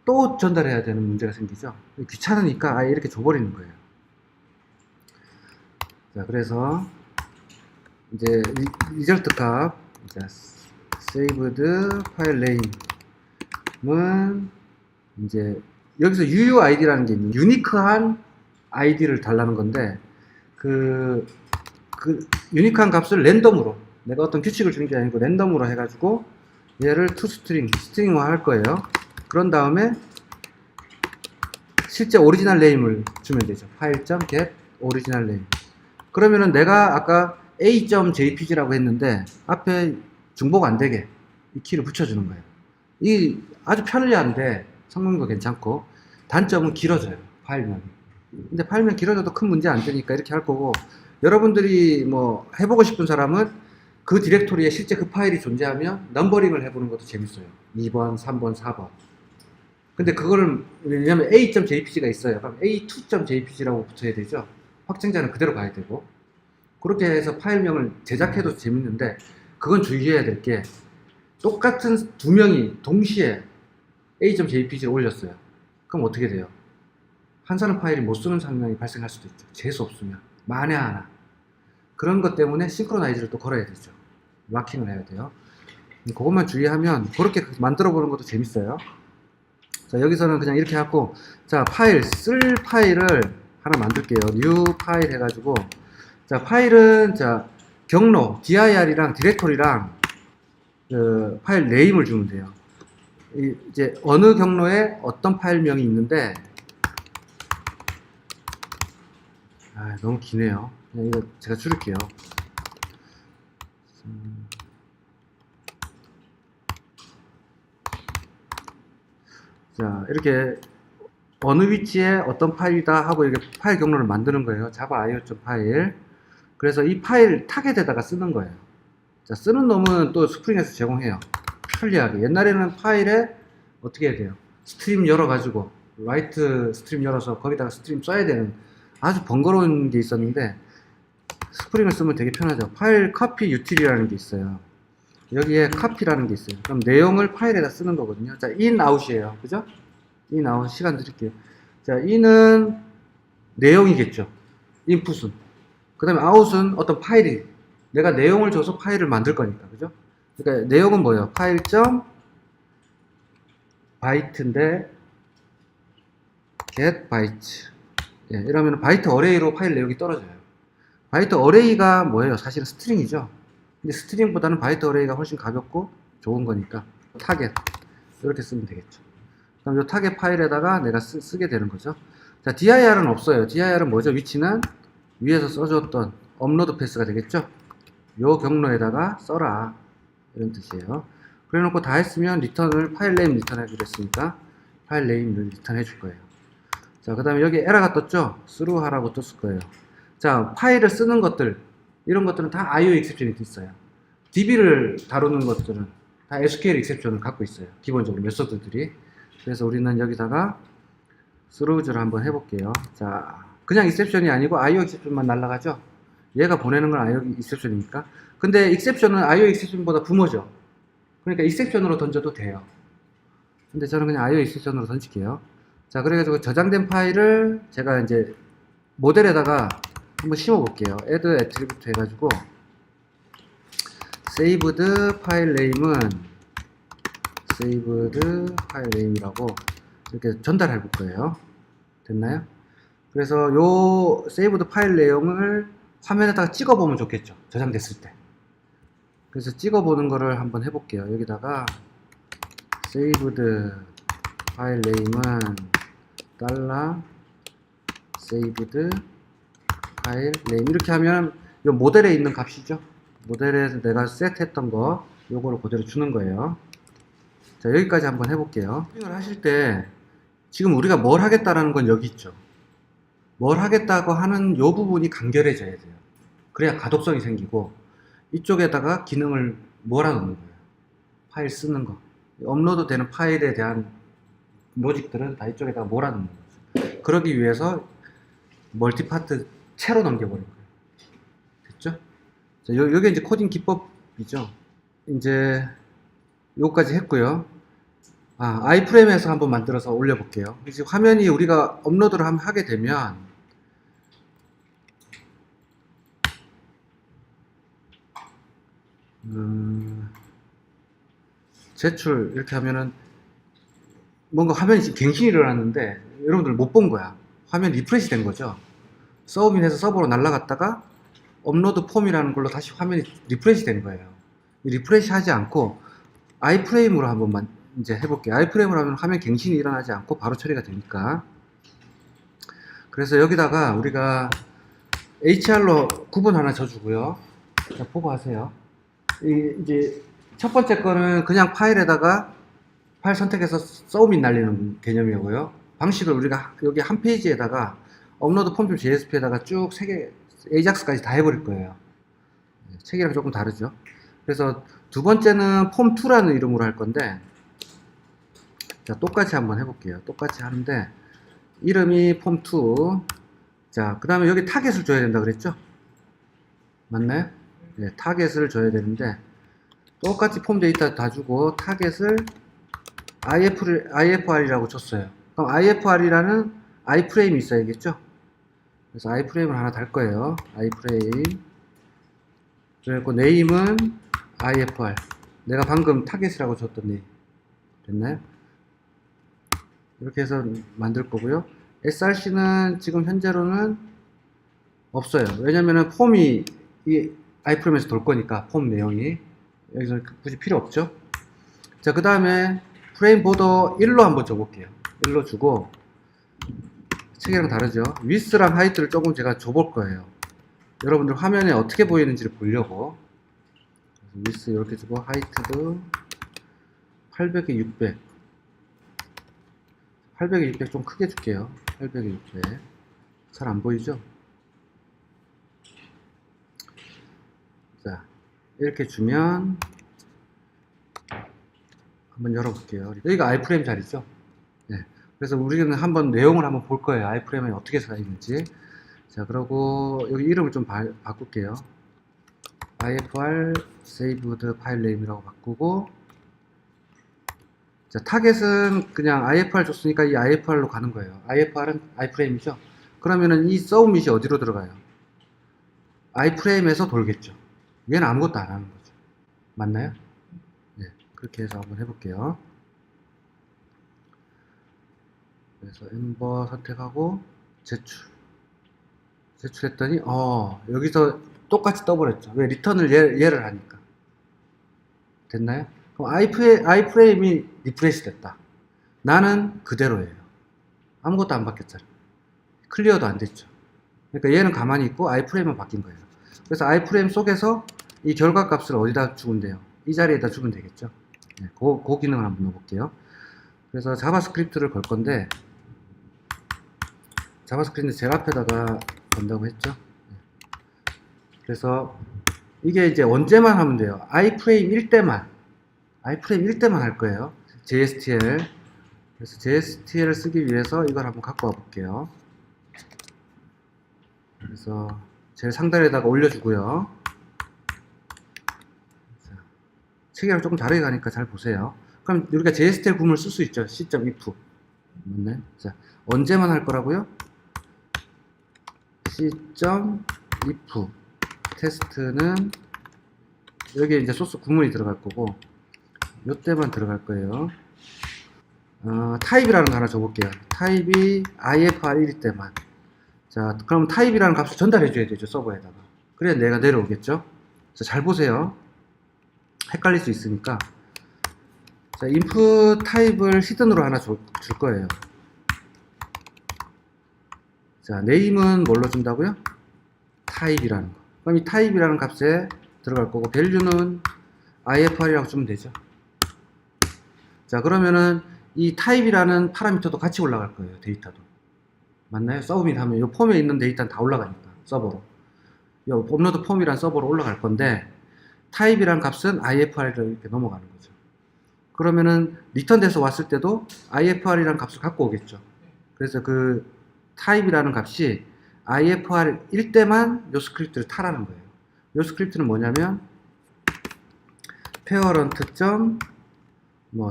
또 전달해야 되는 문제가 생기죠. 귀찮으니까 아예 이렇게 줘버리는 거예요. 자, 그래서 이제 리절트 값, saved 파일 name은 이제 여기서 UUID라는 게 있는 유니크한 아이디를 달라는 건데, 그 유니크한 값을 랜덤으로, 내가 어떤 규칙을 주는 게 아니고 랜덤으로 해가지고 얘를 스트링화 할 거예요. 그런 다음에 실제 오리지널 네임을 주면 되죠. file.get 오리지널 네임. 그러면은 내가 아까 a.jpg라고 했는데 앞에 중복 안 되게 이 키를 붙여주는 거예요. 이 아주 편리한데 성능도 괜찮고, 단점은 길어져요, 파일명이. 근데 파일명 길어져도 큰 문제 안 되니까 이렇게 할 거고, 여러분들이 뭐 해보고 싶은 사람은 그 디렉토리에 실제 그 파일이 존재하면 넘버링을 해보는 것도 재밌어요. 2번, 3번, 4번. 근데 그거를, 왜냐면 a.jpg가 있어요. 그럼 a2.jpg라고 붙여야 되죠. 확정자는 그대로 가야 되고. 그렇게 해서 파일명을 제작해도 재밌는데, 그건 주의해야 될 게, 똑같은 두 명이 동시에 a.jpg를 올렸어요. 그럼 어떻게 돼요? 한 사람 파일이 못 쓰는 상황이 발생할 수도 있죠. 재수 없으면. 만에 하나. 그런 것 때문에 싱크로나이즈를 또 걸어야 되죠. 락킹을 해야 돼요. 그것만 주의하면 그렇게 만들어 보는 것도 재밌어요. 자, 여기서는 그냥 이렇게 하고, 자, 쓸 파일을 하나 만들게요. new 파일 해가지고, 자, 파일은, 자, 경로, dir이랑 디렉토리랑 그 파일 네임을 주면 돼요. 이제 어느 경로에 어떤 파일명이 있는데, 너무 기네요. 그냥 이거 제가 줄일게요. 자, 이렇게 어느 위치에 어떤 파일이다 하고 이렇게 파일 경로를 만드는 거예요. 자바 io 파일. 그래서 이 파일 타겟에다가 쓰는 거예요. 자, 쓰는 놈은 또 스프링에서 제공해요. 편리하게. 옛날에는 파일에 어떻게 해야 돼요? 스트림 열어가지고, 라이트 스트림 열어서 거기다가 스트림 써야 되는 아주 번거로운 게 있었는데, 스프링을 쓰면 되게 편하죠. 파일 커피 유틸이라는 게 있어요. 여기에 카피라는 게 있어요. 그럼 내용을 파일에다 쓰는 거거든요. 자, in, out이에요. 그죠? in, out 시간 드릴게요. 자, in은 내용이겠죠. input은. 그 다음에 out은 어떤 파일이, 내가 내용을 줘서 파일을 만들 거니까. 그죠? 그러니까 내용은 뭐예요? 파일.byte인데 get byte. 예, 이러면 바이트 어레이로 파일 내용이 떨어져요. 바이트 어레이가 뭐예요? 사실은 스트링이죠. 근데 스트링보다는 바이트 어레이가 훨씬 가볍고 좋은 거니까 타겟 이렇게 쓰면 되겠죠. 그럼 이 타겟 파일에다가 내가 쓰게 되는 거죠. 자, dir은 없어요. dir은 뭐죠? 위치는 위에서 써줬던 업로드 패스가 되겠죠. 요 경로에다가 써라 이런 뜻이에요. 그래 놓고 다 했으면 리턴을 파일 네임 리턴 해주려 했으니까 파일 네임 리턴 해줄 거예요. 자, 그 다음에 여기 에러가 떴죠? through 하라고 떴을 거예요. 자, 파일을 쓰는 것들 이런 것들은 다 IO exception이 있어요. DB를 다루는 것들은 다 SQL exception을 갖고 있어요. 기본적으로 메소드들이. 그래서 우리는 여기다가 through를 한번 해볼게요. 자, 그냥 exception이 아니고 IO exception만 날라가죠. 얘가 보내는 건 IO exception이니까. 근데 exception은 IO exception보다 부모죠. 그러니까 exception으로 던져도 돼요. 근데 저는 그냥 IO exception으로 던질게요. 자, 그래가지고 저장된 파일을 제가 이제 모델에다가 한번 심어 볼게요. add attribute 해가지고 saved 파일 네임은 saved 파일 네임이라고 이렇게 전달해 볼 거예요. 됐나요? 그래서 요 saved 파일 내용을 화면에다가 찍어 보면 좋겠죠. 저장됐을 때. 그래서 찍어 보는 거를 한번 해볼게요. 여기다가 saved 파일 네임은 $saved 파일 네임 이렇게 하면 이 모델에 있는 값이죠. 모델에서 내가 셋했던 거 요거를 그대로 주는 거예요. 자, 여기까지 한번 해볼게요. 스윙을 하실 때 지금 우리가 뭘 하겠다라는 건 여기 있죠. 뭘 하겠다고 하는 요 부분이 간결해져야 돼요. 그래야 가독성이 생기고 이쪽에다가 기능을 몰아넣는 거예요. 파일 쓰는 거. 업로드 되는 파일에 대한 로직들은 다 이쪽에다가 몰아넣는 거죠. 그러기 위해서 멀티파트 채로 넘겨버린 거예요. 됐죠? 자, 요게 이제 코딩 기법이죠. 이제 요까지 했고요. 아이프레임에서 한번 만들어서 올려볼게요. 이제 화면이 우리가 업로드를 하게 되면 제출 이렇게 하면은 뭔가 화면이 지금 갱신이 일어났는데 여러분들 못 본 거야. 화면 리프레시 된 거죠. 서브인에서 서버로 날라갔다가 업로드 폼이라는 걸로 다시 화면이 리프레시 된 거예요. 리프레시 하지 않고 아이프레임으로 한번 이제 해볼게요. 아이프레임으로 하면 화면 갱신이 일어나지 않고 바로 처리가 되니까. 그래서 여기다가 우리가 HR로 구분 하나 줘주고요. 자, 보고 하세요. 이제 첫 번째 거는 그냥 파일에다가 파일 선택해서 서브밋 날리는 개념이고요. 방식을 우리가 여기 한 페이지에다가 업로드 폼.jsp에다가 쭉 3개 AJAX까지 다 해버릴 거예요. 책이랑 조금 다르죠. 그래서 두 번째는 폼2라는 이름으로 할 건데, 자, 똑같이 한번 해볼게요. 똑같이 하는데, 이름이 폼2. 자, 그 다음에 여기 타겟을 줘야 된다 그랬죠? 맞나요? 네, 타겟을 줘야 되는데, 똑같이 폼 데이터 다 주고, 타겟을 IFR이라고 줬어요. 그럼 IFR이라는 iframe이 있어야겠죠? 그래서 iframe을 하나 달 거예요. iframe. 그리고 네임은 ifr. 내가 방금 타겟이라고 줬던 네임. 됐나요? 이렇게 해서 만들 거고요. src는 지금 현재로는 없어요. 왜냐면은 폼이 아이프레임에서 돌 거니까 폼 내용이 여기서 굳이 필요 없죠. 자, 그 다음에 프레임 보더 1로 한번 줘볼게요. 1로 주고 책이랑 다르죠. 위스랑 하이트를 조금 제가 줘볼 거예요. 여러분들 화면에 어떻게 보이는지를 보려고. 위스 이렇게 주고 하이트도 800에 600 800에 600 좀 크게 줄게요. 800에 600 잘 안 보이죠? 자, 이렇게 주면 한번 열어볼게요. 여기가 아이프레임 자리죠? 네. 그래서 우리는 한번 내용을 한번 볼 거예요. 아이프레임이 어떻게 써 있는지. 자, 그러고 여기 이름을 좀 바꿀게요. ifr saved file name이라고 바꾸고, 자, 타겟은 그냥 ifr 줬으니까 이 ifr로 가는 거예요. ifr은 iframe이죠. 그러면은 이 서브밋이 어디로 들어가요? iframe에서 돌겠죠. 얘는 아무것도 안 하는 거죠. 맞나요? 네, 그렇게 해서 한번 해볼게요. 그래서 엠버 선택하고 제출했더니 여기서 똑같이 떠버렸죠. 왜? 리턴을 얘를 하니까. 됐나요? 그럼 아이프레임이 리프레시 됐다. 나는 그대로예요. 아무것도 안 바뀌었잖아. 클리어도 안 됐죠. 그러니까 얘는 가만히 있고 아이프레임만 바뀐 거예요. 그래서 아이프레임 속에서 이 결과값을 어디다 주면 돼요? 이 자리에다 주면 되겠죠. 네, 그 기능을 한번 넣어볼게요. 그래서 자바스크립트를 걸 건데, 자바스크립트는 제일 앞에다가 건다고 했죠. 그래서 이게 이제 언제만 하면 돼요? 아이프레임 1대만 할 거예요. JSTL. 그래서 JSTL을 쓰기 위해서 이걸 한번 갖고 와 볼게요. 그래서 제일 상단에다가 올려주고요. 책이랑 조금 다르게 가니까 잘 보세요. 그럼 우리가 JSTL 구문을 쓸 수 있죠. C.if. 맞나요? 자, 언제만 할 거라고요? C.if. 테스트는 여기에 이제 소스 구문이 들어갈 거고, 요때만 들어갈 거예요. 타입이라는 거 하나 줘볼게요. 타입이 ifr1일 때만. 자, 그럼 타입이라는 값을 전달해 줘야 되죠, 서버에다가. 그래야 내가 내려오겠죠. 자, 잘 보세요. 헷갈릴 수 있으니까. 자, input 타입을 히든으로 하나 줄 거예요. 자, name은 뭘로 준다고요? 타입이라는 거. 그럼 이 타입이라는 값에 들어갈 거고, value는 ifr이라고 주면 되죠. 자, 그러면은 이 타입이라는 파라미터도 같이 올라갈 거예요. 데이터도. 맞나요? 서브밋 하면 이 폼에 있는 데이터는 다 올라가니까, 서버로. 이 업로드 폼이란 서버로 올라갈 건데, 타입이라는 값은 ifr로 이렇게 넘어가는 거죠. 그러면은 리턴 돼서 왔을 때도 ifr이라는 값을 갖고 오겠죠. 그래서 그 타입이라는 값이 ifr1 때만 요 스크립트를 타라는 거예요. 요 스크립트는 뭐냐면 parent.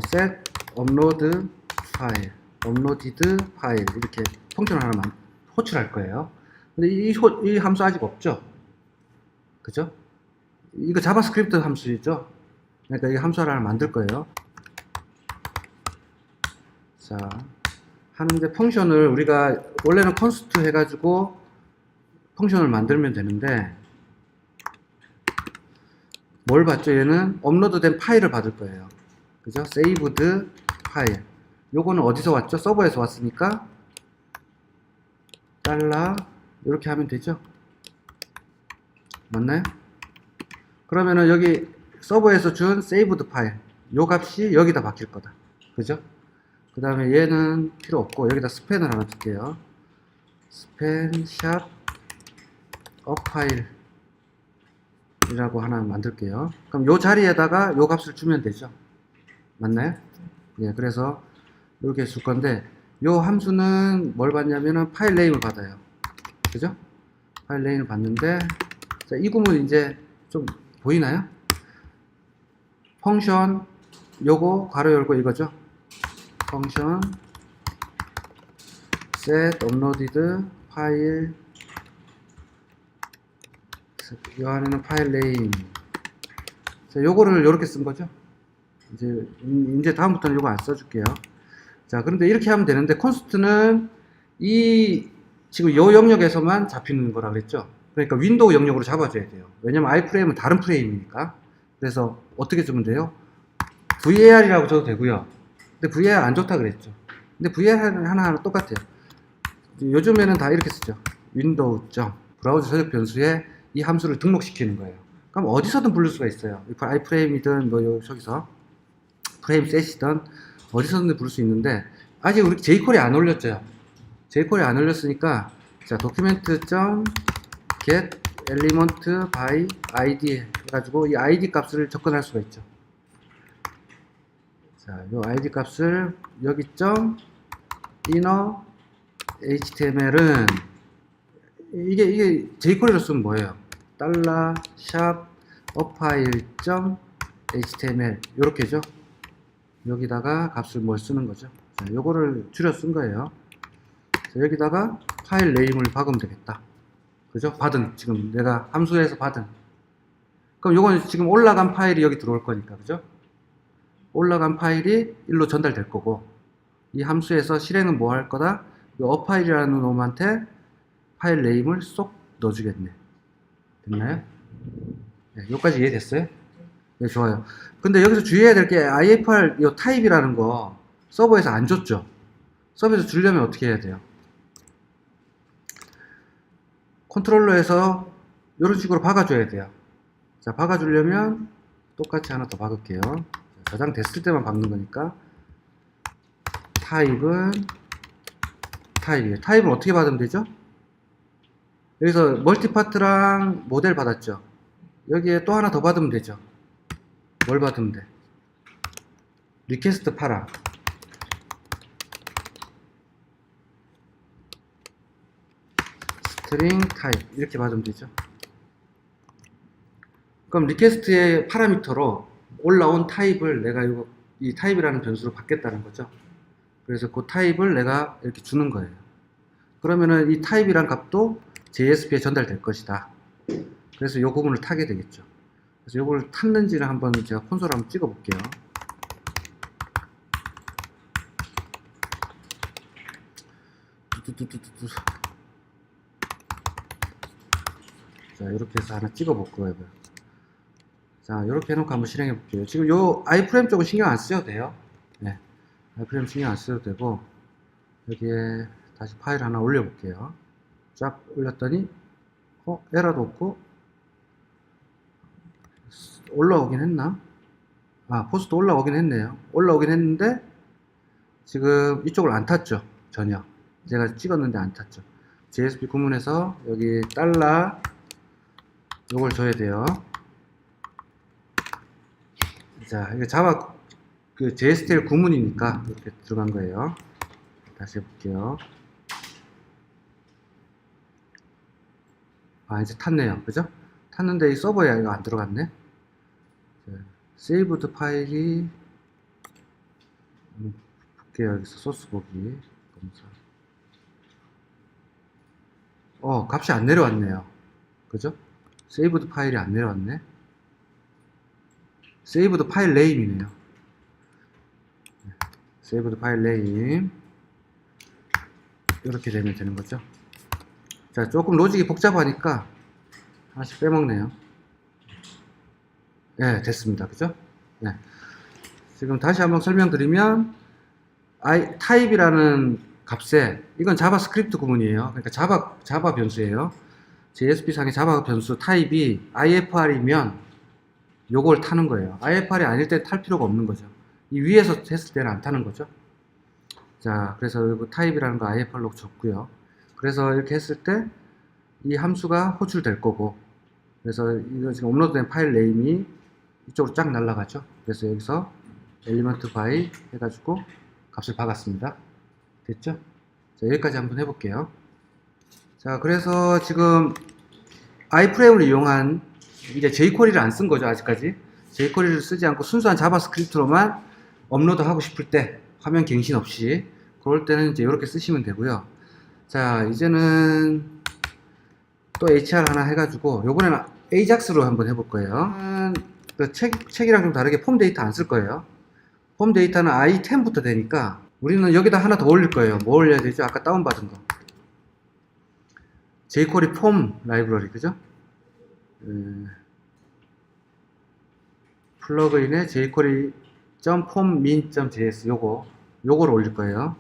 set upload file, uploaded file 이렇게 펑션 하나만 호출할 거예요. 근데 이 함수 아직 없죠? 그죠? 이거 자바스크립트 함수이죠? 그러니까 이 함수 하나를 만들 거예요. 자, 하는데 펑션을 우리가 원래는 const 해가지고 펑션을 만들면 되는데, 뭘 받죠? 얘는 업로드된 파일을 받을 거예요. 그죠? saved 파일. 요거는 어디서 왔죠? 서버에서 왔으니까 달러 이렇게 하면 되죠? 맞나요? 그러면은 여기 서버에서 준 saved 파일 요 값이 여기다 박힐 거다. 그죠? 그 다음에 얘는 필요 없고 여기다 스팬을 하나 줄게요. 스팬 샵 up 파일 이라고 하나 만들게요. 그럼 요 자리에다가 요 값을 주면 되죠. 맞나요? 예, 그래서 이렇게 줄 건데, 요 함수는 뭘 받냐면은 파일 네임을 받아요. 그죠? 파일 네임을 받는데, 자, 이 구문 이제 좀 보이나요? 펑션 요거 괄호 열고 이거죠? 펑션 set uploaded file, 요 안에는 파일 네임. 자, 요거를 요렇게 쓴 거죠. 이제 다음부터는 요거 안 써줄게요. 자, 그런데 이렇게 하면 되는데, 콘스트는 지금 요 영역에서만 잡히는 거라 그랬죠. 그러니까 윈도우 영역으로 잡아줘야 돼요. 왜냐면 iFrame은 다른 프레임이니까. 그래서 어떻게 쓰면 돼요? VAR이라고 줘도 되고요. 근데 VAR 안 좋다 그랬죠. 근데 VAR 하나하나 똑같아요. 요즘에는 다 이렇게 쓰죠. 윈도우 브라우저 서식 변수에 이 함수를 등록시키는 거예요. 그럼 어디서든 부를 수가 있어요. iFrame이든 뭐 저기서 프레임셋이든 어디서든 부를 수 있는데 아직 우리 jQuery 안 올렸죠. jQuery 안 올렸으니까 자 document.get element by id 해가지고 이 id 값을 접근할 수가 있죠. 자, 요 id 값을 여기 inner html은 이게 jQuery로 쓰면 뭐예요? $샵 appile.html 요렇게죠. 여기다가 값을 뭘 쓰는 거죠. 자, 요거를 줄여 쓴 거예요. 자, 여기다가 파일 네임을 박으면 되겠다. 그죠? 지금 내가 함수에서 받은. 그럼 요건 지금 올라간 파일이 여기 들어올 거니까, 그죠? 올라간 파일이 일로 전달될 거고, 이 함수에서 실행은 뭐 할 거다? 요 어파일이라는 놈한테 파일 네임을 쏙 넣어주겠네. 됐나요? 네, 여기까지 이해됐어요? 네, 좋아요. 근데 여기서 주의해야 될 게 IFR 요 타입이라는 거 서버에서 안 줬죠. 서버에서 주려면 어떻게 해야 돼요? 컨트롤러에서 이런 식으로 박아줘야 돼요. 자, 박아주려면 똑같이 하나 더 박을게요. 저장됐을 때만 박는 거니까 타입이에요. 타입은 어떻게 받으면 되죠? 여기서 멀티파트랑 모델 받았죠. 여기에 또 하나 더 받으면 되죠. 뭘 받으면 돼? 리퀘스트 파라. 스트링 타입 이렇게 받으면 되죠. 그럼 리퀘스트의 파라미터로 올라온 타입을 내가 이 타입이라는 변수로 받겠다는 거죠. 그래서 그 타입을 내가 이렇게 주는 거예요. 그러면은 이 타입이란 값도 JSP에 전달될 것이다. 그래서 이 부분을 타게 되겠죠. 그래서 이걸 탔는지를 한번 제가 콘솔 한번 찍어 볼게요. 자, 이렇게 해서 하나 찍어 볼 거예요. 자, 이렇게 해놓고 한번 실행해 볼게요. 지금 요 iframe 쪽은 신경 안 쓰셔도 돼요. 네, iframe 신경 안 쓰셔도 되고, 여기에 다시 파일 하나 올려 볼게요. 쫙 올렸더니 에러도 없고 올라오긴 했나? 포스트 올라오긴 했네요. 올라오긴 했는데 지금 이쪽을 안 탔죠. 전혀. 제가 찍었는데 안 탔죠. JSP 구문에서 여기 달러 요걸 줘야 돼요. 자, 이게 자바 그 JSTL 구문이니까 이렇게 들어간 거예요. 다시 해볼게요. 이제 탔네요. 그죠? 탔는데 이 서버에 이거 안 들어갔네. 세이브드 파일이 볼게요. 여기서 소스 보기 검사. 값이 안 내려왔네요. 그죠? 세이브드 파일이 안 내려왔네. 세이브드 파일 네임이네요. 세이브드 파일 네임 이렇게 되면 되는 거죠. 자, 조금 로직이 복잡하니까 하나씩 빼먹네요. 네, 됐습니다. 그죠? 네. 지금 다시 한번 설명드리면 타입이라는 값에 이건 자바스크립트 구문이에요. 그러니까 자바 변수예요. JSP 상의 자바 변수 타입이 IFR이면 요걸 타는 거예요. IFR이 아닐 때 탈 필요가 없는 거죠. 이 위에서 했을 때는 안 타는 거죠. 자, 그래서 그 타입이라는 거 IFR로 줬고요. 그래서 이렇게 했을 때 이 함수가 호출될 거고, 그래서 이거 지금 업로드된 파일 네임이 이쪽으로 쫙 날아가죠. 그래서 여기서 element by 해가지고 값을 박았습니다. 됐죠? 자, 여기까지 한번 해볼게요. 자, 그래서 지금 iframe을 이용한 이제 jQuery를 안 쓴 거죠. 아직까지 jQuery를 쓰지 않고 순수한 자바스크립트로만 업로드하고 싶을 때 화면 갱신 없이 그럴 때는 이제 이렇게 쓰시면 되고요. 자, 이제는 또 HR 하나 해가지고 요번에는 AJAX로 한번 해볼 거예요. 그 책이랑 좀 다르게 폼 데이터 안 쓸 거예요. 폼 데이터는 i10부터 되니까 우리는 여기다 하나 더 올릴 거예요. 뭐 올려야 되죠? 아까 다운받은 거. jQuery 폼 라이브러리, 그죠? 플러그인에 jQuery.formmin.js 요거를 올릴 거예요.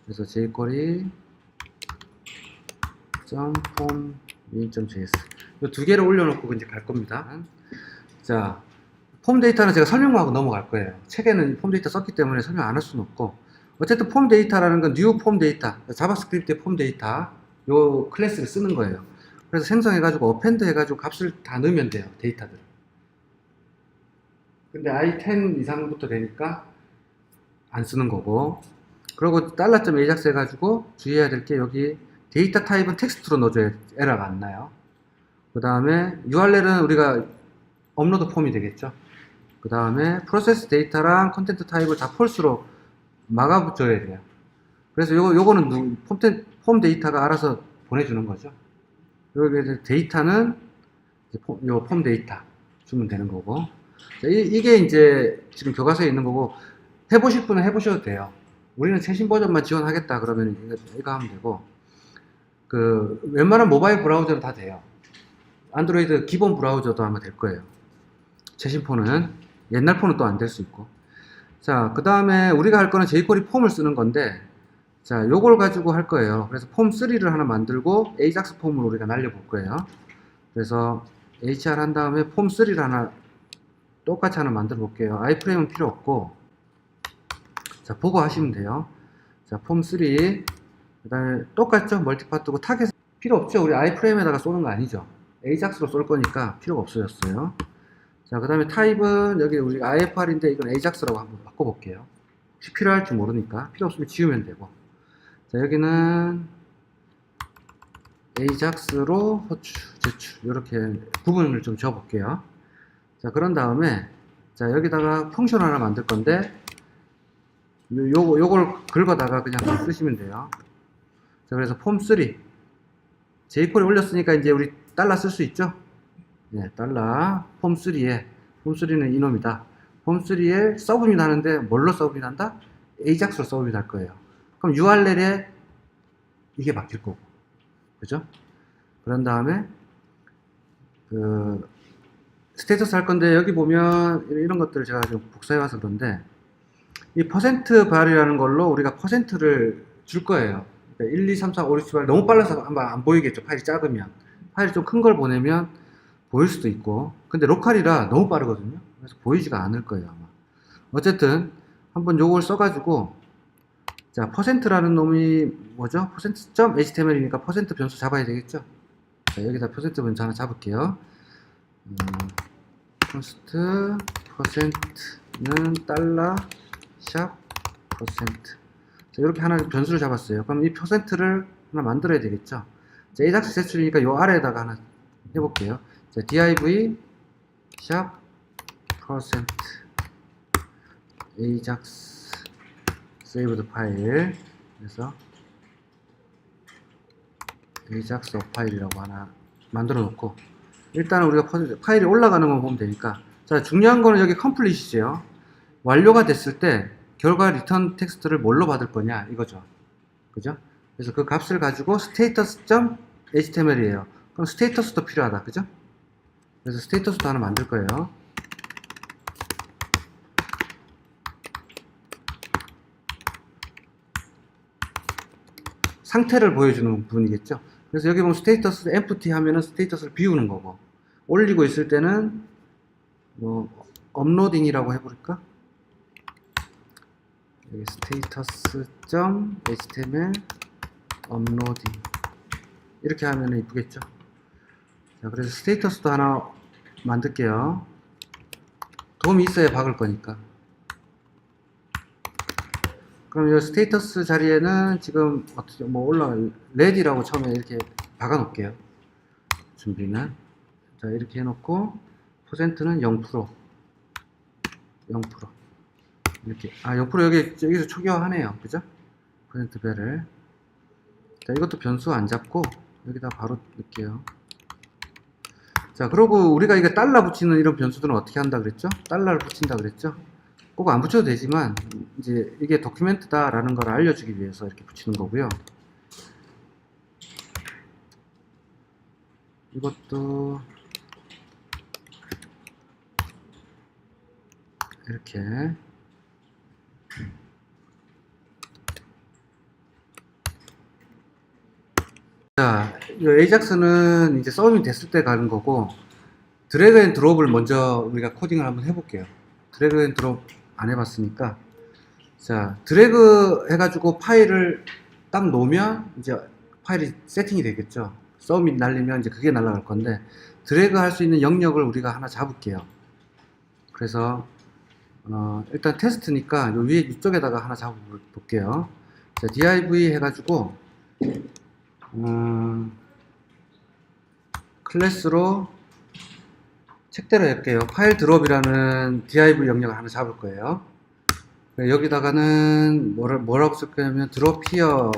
그래서 jQuery.formmin.js 이 두 개를 올려놓고 이제 갈 겁니다. 자, 폼 데이터는 제가 설명하고 넘어갈 거예요. 책에는 폼 데이터 썼기 때문에 설명 안 할 수는 없고, 어쨌든 폼 데이터라는 건 new 폼 데이터, 자바스크립트의 폼 데이터 요 클래스를 쓰는 거예요. 그래서 생성해가지고 어펜드 해가지고 값을 다 넣으면 돼요, 데이터들. 근데 i10 이상부터 되니까 안 쓰는 거고, 그리고 $.ajax 해가지고 주의해야 될 게, 여기 데이터 타입은 텍스트로 넣어줘야 에러가 안 나요. 그 다음에 URL은 우리가 업로드 폼이 되겠죠. 그 다음에 프로세스 데이터랑 컨텐트 타입을 다 폴스로 막아줘야 돼요. 그래서 요거는 폼 데이터가 알아서 보내주는 거죠. 여기 데이터는 요 폼 데이터 주면 되는 거고. 자, 이게 이제 지금 교과서에 있는 거고, 해보실 분은 해보셔도 돼요. 우리는 최신 버전만 지원하겠다 그러면 이거 하면 되고, 웬만한 모바일 브라우저는 다 돼요. 안드로이드 기본 브라우저도 아마 될 거예요. 최신 폰은. 옛날 폰은 또 안 될 수 있고. 자, 그 다음에 우리가 할 거는 jQuery 폼을 쓰는 건데, 자, 요걸 가지고 할 거예요. 그래서 폼 3를 하나 만들고 ajax 폼을 우리가 날려볼 거예요. 그래서 hr 한 다음에 폼 3를 하나 똑같이 하나 만들어 볼게요. iframe은 필요 없고, 자, 보고 하시면 돼요. 자, 폼 3, 그 다음에 똑같죠? 멀티파트고 타겟 필요 없죠? 우리 iframe에다가 쏘는 거 아니죠? ajax로 쏠 거니까 필요가 없어졌어요. 자, 그 다음에 타입은 여기 우리 ifr인데 이건 ajax라고 한번 바꿔볼게요. 혹시 필요할지 모르니까. 필요 없으면 지우면 되고. 자, 여기는 ajax로 호추, 제추 이렇게 부분을 좀 지어볼게요. 자, 그런 다음에 자, 여기다가 펑션 하나 만들 건데 요걸 긁어다가 그냥 쓰시면 돼요. 자, 그래서 폼 3 jQuery 올렸으니까 이제 우리 달러 쓸 수 있죠? 네, 달러 폼 3에 폼 3는 이놈이다. 폼 3에 서브밋 하는데 뭘로 서브밋 한다? ajax로 서브밋 할 거예요. 그럼 URL에 이게 바뀔 거고, 그죠? 그런 다음에 스테이터스 할 건데, 여기 보면 이런 것들을 제가 좀 복사해 와서 그런데, 이 퍼센트 발이라는 걸로 우리가 퍼센트를 줄 거예요. 그러니까 1, 2, 3, 4, 5, 6, 7 너무 빨라서 아마 안 보이겠죠. 파일이 작으면. 파일이 좀 큰 걸 보내면 보일 수도 있고, 근데 로컬이라 너무 빠르거든요. 그래서 보이지가 않을 거예요, 아마. 어쨌든 한번 요걸 써가지고, 자, 퍼센트라는 놈이 뭐죠? %.html이니까 퍼센트 변수 잡아야 되겠죠? 자, 여기다 퍼센트 변수 하나 잡을게요. 퍼센트는 달러 샵 퍼센트. 자, 이렇게 하나 변수를 잡았어요. 그럼 이 퍼센트를 하나 만들어야 되겠죠? 자, ajax 제출이니까 요 아래에다가 하나 해볼게요. 자, div 샵 퍼센트 ajax saved 파일. 그래서 ajax 파일이라고 하나 만들어 놓고, 일단은 우리가 파일이 올라가는 거 보면 되니까. 자, 중요한 거는 여기 complete이죠. 완료가 됐을 때 결과 리턴 텍스트를 뭘로 받을 거냐 이거죠. 그죠? 그래서 그 값을 가지고 status.html이에요. 그럼 스테이터스도 필요하다. 그죠? 그래서 스테이터스도 하나 만들 거예요. 상태를 보여주는 부분이겠죠. 그래서 여기 보면 스테이터스 empty 하면은 스테이터스를 비우는 거고, 올리고 있을 때는 뭐 업로딩이라고 해볼까? 여기 status.html 업로딩 이렇게 하면 이쁘겠죠. 자, 그래서 스테이터스도 하나 만들게요. 도움이 있어야 박을 거니까. 그럼 이 스테이터스 자리에는 지금 어떻게 뭐 레디라고 처음에 이렇게 박아 놓을게요. 준비는. 자, 이렇게 해놓고 퍼센트는 0% 이렇게. 0% 여기서 초기화하네요. 그죠? 퍼센트 배를. 자, 이것도 변수 안 잡고 여기다 바로 넣을게요. 자, 그리고 우리가 이거 달러 붙이는 이런 변수들은 어떻게 한다 그랬죠? 달러를 붙인다 그랬죠? 꼭 안 붙여도 되지만 이제 이게 도큐멘트다 라는 걸 알려주기 위해서 이렇게 붙이는 거고요. 이것도 이렇게. 자, 이 에이작스는 이제 썸이 됐을 때 가는 거고, 드래그 앤 드롭을 먼저 우리가 코딩을 한번 해볼게요. 드래그 앤 드롭 안 해봤으니까. 자, 드래그 해가지고 파일을 딱 놓으면 이제 파일이 세팅이 되겠죠. 썸이 날리면 이제 그게 날아갈 건데, 드래그 할 수 있는 영역을 우리가 하나 잡을게요. 그래서 일단 테스트니까 요 위에 이쪽에다가 하나 잡아볼게요. 자, div 해가지고 클래스로 책대로 할게요. 파일 드롭이라는 div 영역을 하나 잡을 거예요. 여기다가는 뭐라고 쓸 거냐면 드롭 히어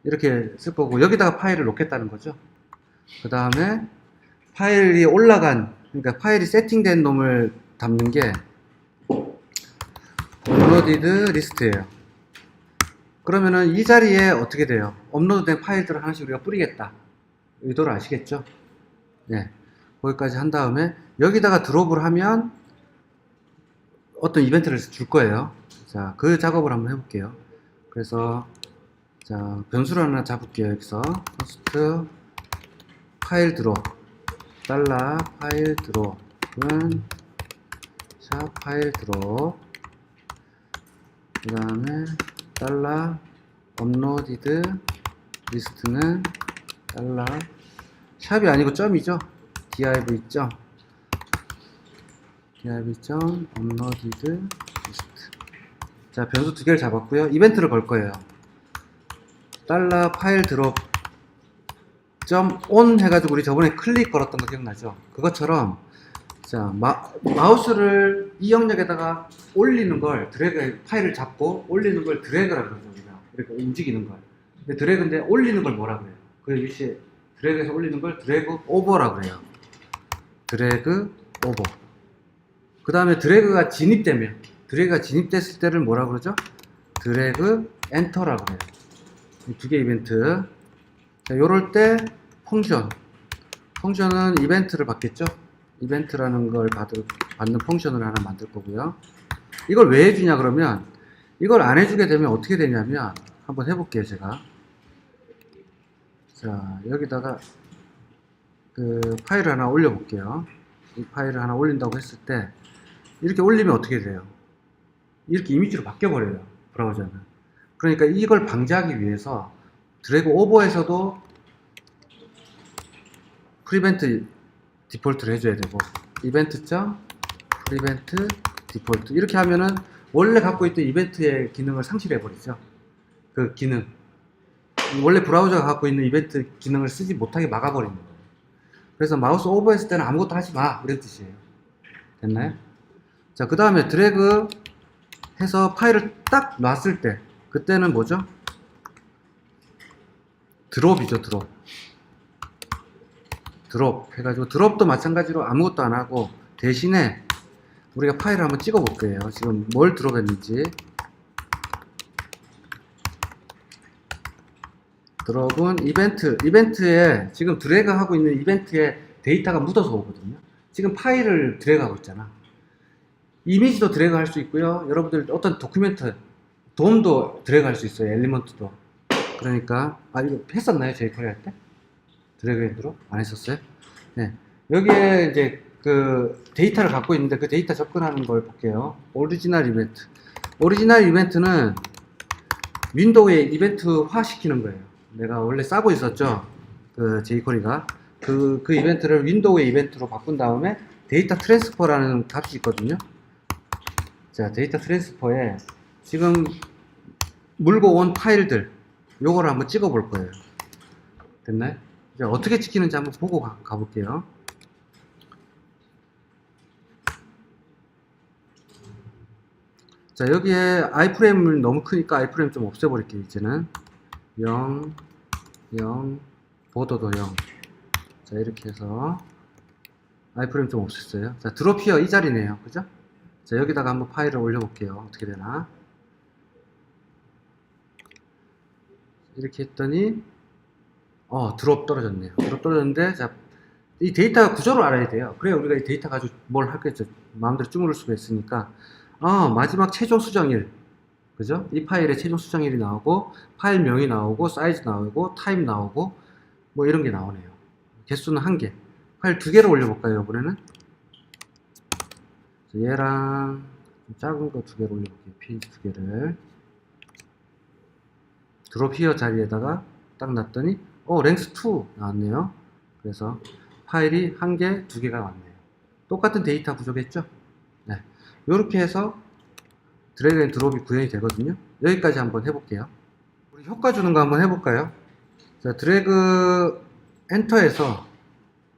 이렇게 쓸 거고, 여기다가 파일을 놓겠다는 거죠. 그 다음에 파일이 올라간, 그러니까 파일이 세팅된 놈을 담는 게 업로디드 리스트예요. 그러면은 이 자리에 어떻게 돼요? 업로드된 파일들을 하나씩 우리가 뿌리겠다. 의도를 아시겠죠? 네. 거기까지 한 다음에 여기다가 드롭을 하면 어떤 이벤트를 줄 거예요. 자, 그 작업을 한번 해볼게요. 그래서 자, 변수를 하나 잡을게요. 여기서 first 파일 드롭 달러 파일 드롭은 샵 파일 드롭, 그 다음에 달러 업로디드 리스트는 달러 샵이 아니고 점이죠. div 점 업로디드 리스트. 자, 변수 두 개를 잡았고요. 이벤트를 걸 거예요. 달러 파일 드롭 점 온 해가지고 우리 저번에 클릭 걸었던 거 기억나죠? 그것처럼 자, 마우스를 이 영역에다가 올리는 걸 드래그, 파일을 잡고 올리는 걸 드래그라고 그러죠. 우리가 이렇게 움직이는 걸. 근데 드래그인데 올리는 걸 뭐라 그래요? 그 유시 드래그에서 올리는 걸 드래그 오버라고 그래요. 드래그 오버. 그 다음에 드래그가 진입되면, 드래그가 진입됐을 때를 뭐라 그러죠? 드래그 엔터라고 해요. 두 개 이벤트. 자, 요럴 때 펑션은 이벤트를 받겠죠? 이벤트라는 걸 받는 펑션을 하나 만들 거고요. 이걸 왜 해주냐 그러면, 이걸 안 해주게 되면 어떻게 되냐면, 한번 해볼게요, 제가. 자, 여기다가 그 파일을 하나 올려볼게요. 이 파일을 하나 올린다고 했을 때, 이렇게 올리면 어떻게 돼요? 이렇게 이미지로 바뀌어버려요, 브라우저는. 그러니까 이걸 방지하기 위해서 드래그 오버에서도 프리벤트 디폴트를 해줘야 되고, 이벤트.prevent 디폴트 이렇게 하면은 원래 갖고 있던 이벤트의 기능을 상실해 버리죠. 그 기능, 원래 브라우저가 갖고 있는 이벤트 기능을 쓰지 못하게 막아버리는 거예요. 그래서 마우스 오버 했을 때는 아무것도 하지 마, 이런 뜻이에요. 됐나요? 자, 그 다음에 드래그 해서 파일을 딱 놨을 때, 그때는 뭐죠? 드롭이죠. 드롭 해가지고, 드롭도 마찬가지로 아무것도 안 하고 대신에 우리가 파일을 한번 찍어 볼게요. 지금 뭘 드롭했는지. 드롭은 이벤트에 지금 드래그 하고 있는 이벤트에 데이터가 묻어서 오거든요. 지금 파일을 드래그 하고 있잖아. 이미지도 드래그 할 수 있고요. 여러분들 어떤 도큐멘트 돔도 드래그 할 수 있어요. 엘리먼트도. 그러니까 이거 했었나요? jQuery 할 때? 드래그 앤 드롭? 안 했었어요? 네. 여기에 이제 그 데이터를 갖고 있는데 그 데이터 접근하는 걸 볼게요. 오리지널 이벤트는 윈도우에 이벤트화 시키는 거예요. 내가 원래 싸고 있었죠. 그 jQuery가 그 이벤트를 윈도우의 이벤트로 바꾼 다음에 데이터 트랜스퍼라는 값이 있거든요. 자, 데이터 트랜스퍼에 지금 물고 온 파일들 요거를 한번 찍어 볼 거예요. 됐나요? 이제 어떻게 찍히는지 한번 보고 가볼게요. 자, 여기에 iframe을 너무 크니까 iframe 좀 없애버릴게요. 이제는 0 보도도 0. 자, 이렇게 해서 iframe 좀 없앴어요. 자, 드롭 히어 이 자리네요. 그죠? 자, 여기다가 한번 파일을 올려볼게요. 어떻게 되나. 이렇게 했더니 드롭 떨어졌네요. 드롭 떨어졌는데, 자, 이 데이터 구조를 알아야 돼요. 그래야 우리가 이 데이터 가지고 뭘 할겠죠. 마음대로 주무를 수가 있으니까. 마지막 최종 수정일. 그죠? 이 파일의 최종 수정일이 나오고, 파일명이 나오고, 사이즈 나오고, 타임 나오고, 뭐 이런 게 나오네요. 개수는 1개. 파일 2개를 올려볼까요, 이번에는? 얘랑 좀 작은 거 2개를 올려볼게요. 페이지 2개를. 드롭 히어 자리에다가 딱 놨더니, 랭스 2 나왔네요. 그래서 파일이 1개, 2개가 왔네요. 똑같은 데이터 구조겠죠? 네. 이렇게 해서 드래그 앤 드롭이 구현이 되거든요. 여기까지 한번 해볼게요. 우리 효과 주는 거 한번 해볼까요? 자, 드래그 엔터에서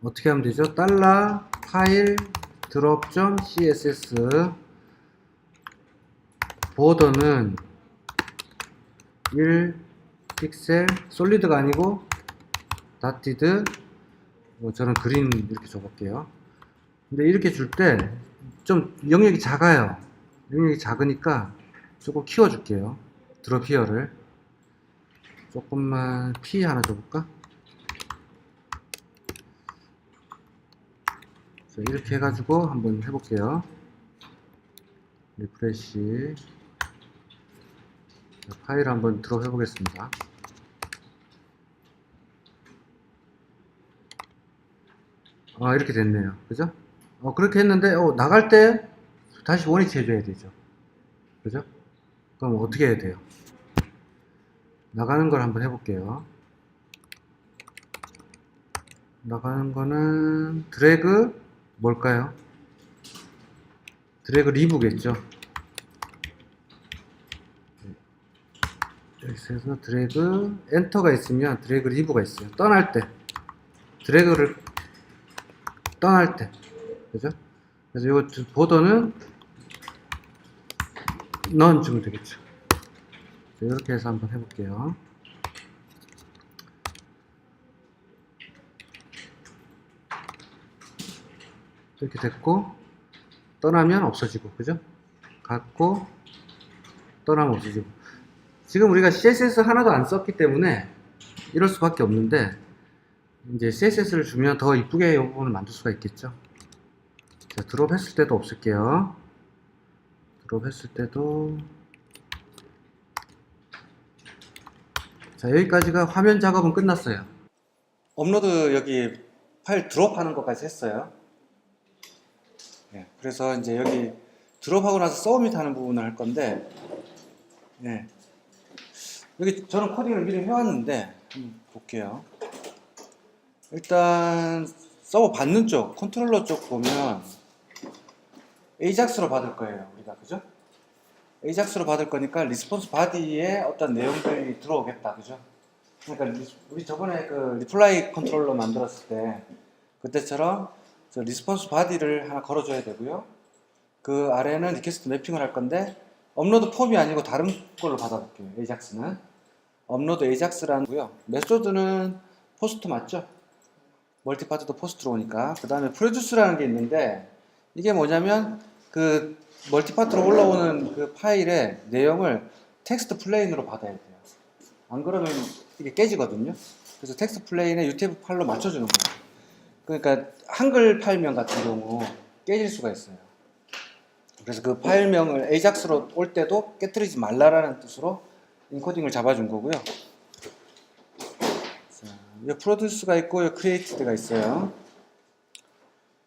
어떻게 하면 되죠? 달러 파일 drop.css 보더는 1 픽셀 솔리드가 아니고 다티드 저는 그린 이렇게 줘볼게요. 근데 이렇게 줄 때 좀 영역이 작아요. 영역이 작으니까 조금 키워줄게요. 드롭 히어를 조금만 P 하나 줘볼까? 자, 이렇게 해가지고 한번 해볼게요. 리프레시. 자, 파일 한번 드롭 해보겠습니다. 이렇게 됐네요. 그죠? 그렇게 했는데, 나갈 때 다시 원위치 해줘야 되죠. 그죠? 그럼 어떻게 해야 돼요? 나가는 걸 한번 해볼게요. 나가는 거는 드래그 뭘까요? 드래그 리브겠죠. 여기서 해서 드래그 엔터가 있으면 드래그 리브가 있어요. 떠날 때 드래그를 떠날 때 그죠? 그래서 이거 보더는 넌 주면 되겠죠. 이렇게 해서 한번 해볼게요. 이렇게 됐고 떠나면 없어지고 그죠? 갖고 떠나면 없어지고. 지금 우리가 CSS 하나도 안 썼기 때문에 이럴 수밖에 없는데 이제 CSS를 주면 더 이쁘게 이 부분을 만들 수가 있겠죠. 자, 드롭 했을 때도 없앨게요. 드롭 했을 때도 자, 여기까지가 화면 작업은 끝났어요. 업로드 여기 파일 드롭 하는 것까지 했어요. 네, 그래서 이제 여기 드롭하고 나서 서브밋 하는 부분을 할 건데 네. 여기 저는 코딩을 미리 해왔는데 한번 볼게요. 일단 서버 받는 쪽 컨트롤러 쪽 보면 AJAX로 받을 거예요 우리가. 그죠? AJAX로 받을 거니까 리스폰스 바디에 어떤 내용들이 들어오겠다. 그죠? 그러니까 우리 저번에 그 리플라이 컨트롤러 만들었을 때 그때처럼 저 리스폰스 바디를 하나 걸어줘야 되고요. 그 아래는 리퀘스트 매핑을 할 건데 업로드 폼이 아니고 다른 걸로 받아볼게요. AJAX는 업로드 AJAX라는 거고요. 메소드는 포스트 맞죠? 멀티파트도 포스트로 오니까. 그 다음에 프로듀스라는 게 있는데 이게 뭐냐면 그 멀티파트로 올라오는 그 파일의 내용을 텍스트 플레인으로 받아야 돼요. 안 그러면 이게 깨지거든요. 그래서 텍스트 플레인에 UTF-8로 맞춰주는 거예요. 그러니까 한글 파일명 같은 경우 깨질 수가 있어요. 그래서 그 파일명을 AJAX로 올 때도 깨뜨리지 말라라는 뜻으로 인코딩을 잡아준 거고요. 자, 여기 프로듀스가 있고 여기 크리에이티드가 있어요.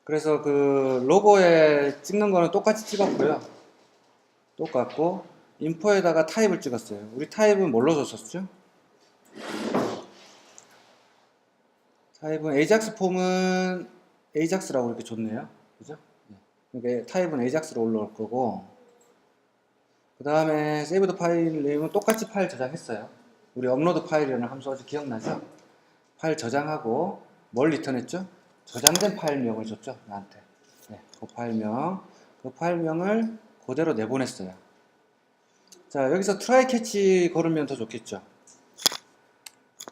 그래서 그 로고에 찍는 거는 똑같이 찍었고요. 똑같고 인포에다가 타입을 찍었어요. 우리 타입은 뭘로 줬었죠? 타입은 AJAX 폼은 AJAX라고 이렇게 줬네요. 그죠? 그러니까 타입은 AJAX로 올라올 거고 그 다음에 세이브드 파일 네임은 똑같이 파일 저장했어요. 우리 업로드 파일이라는 함수 아직 기억나죠? 파일 저장하고 뭘 리턴했죠? 저장된 파일명을 줬죠 나한테. 네, 그 파일명을 그대로 내보냈어요. 자, 여기서 트라이 캐치 걸으면 더 좋겠죠.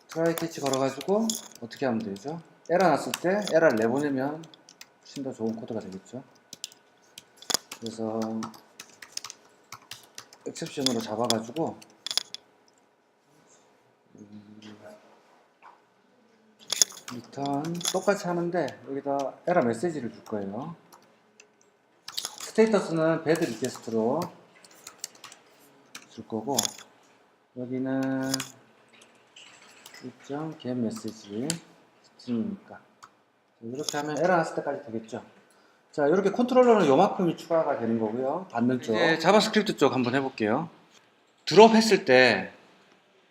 트라이 캐치 걸어가지고 어떻게 하면 되죠? 에러 났을 때 에러를 내보내면 훨씬 더 좋은 코드가 되겠죠. 그래서 엑셉션으로 잡아가지고 리턴 똑같이 하는데 여기다 에러 메시지를 줄 거예요. 스테이터스는 배드 리퀘스트로 줄 거고, 여기는 일정 get 메시지 스트링이니까 이렇게 하면 에러 났을 때까지 되겠죠. 자, 이렇게 컨트롤러는 요만큼이 추가가 되는 거고요. 받는 쪽. 이제 자바스크립트 쪽 한번 해볼게요. 드롭 했을 때,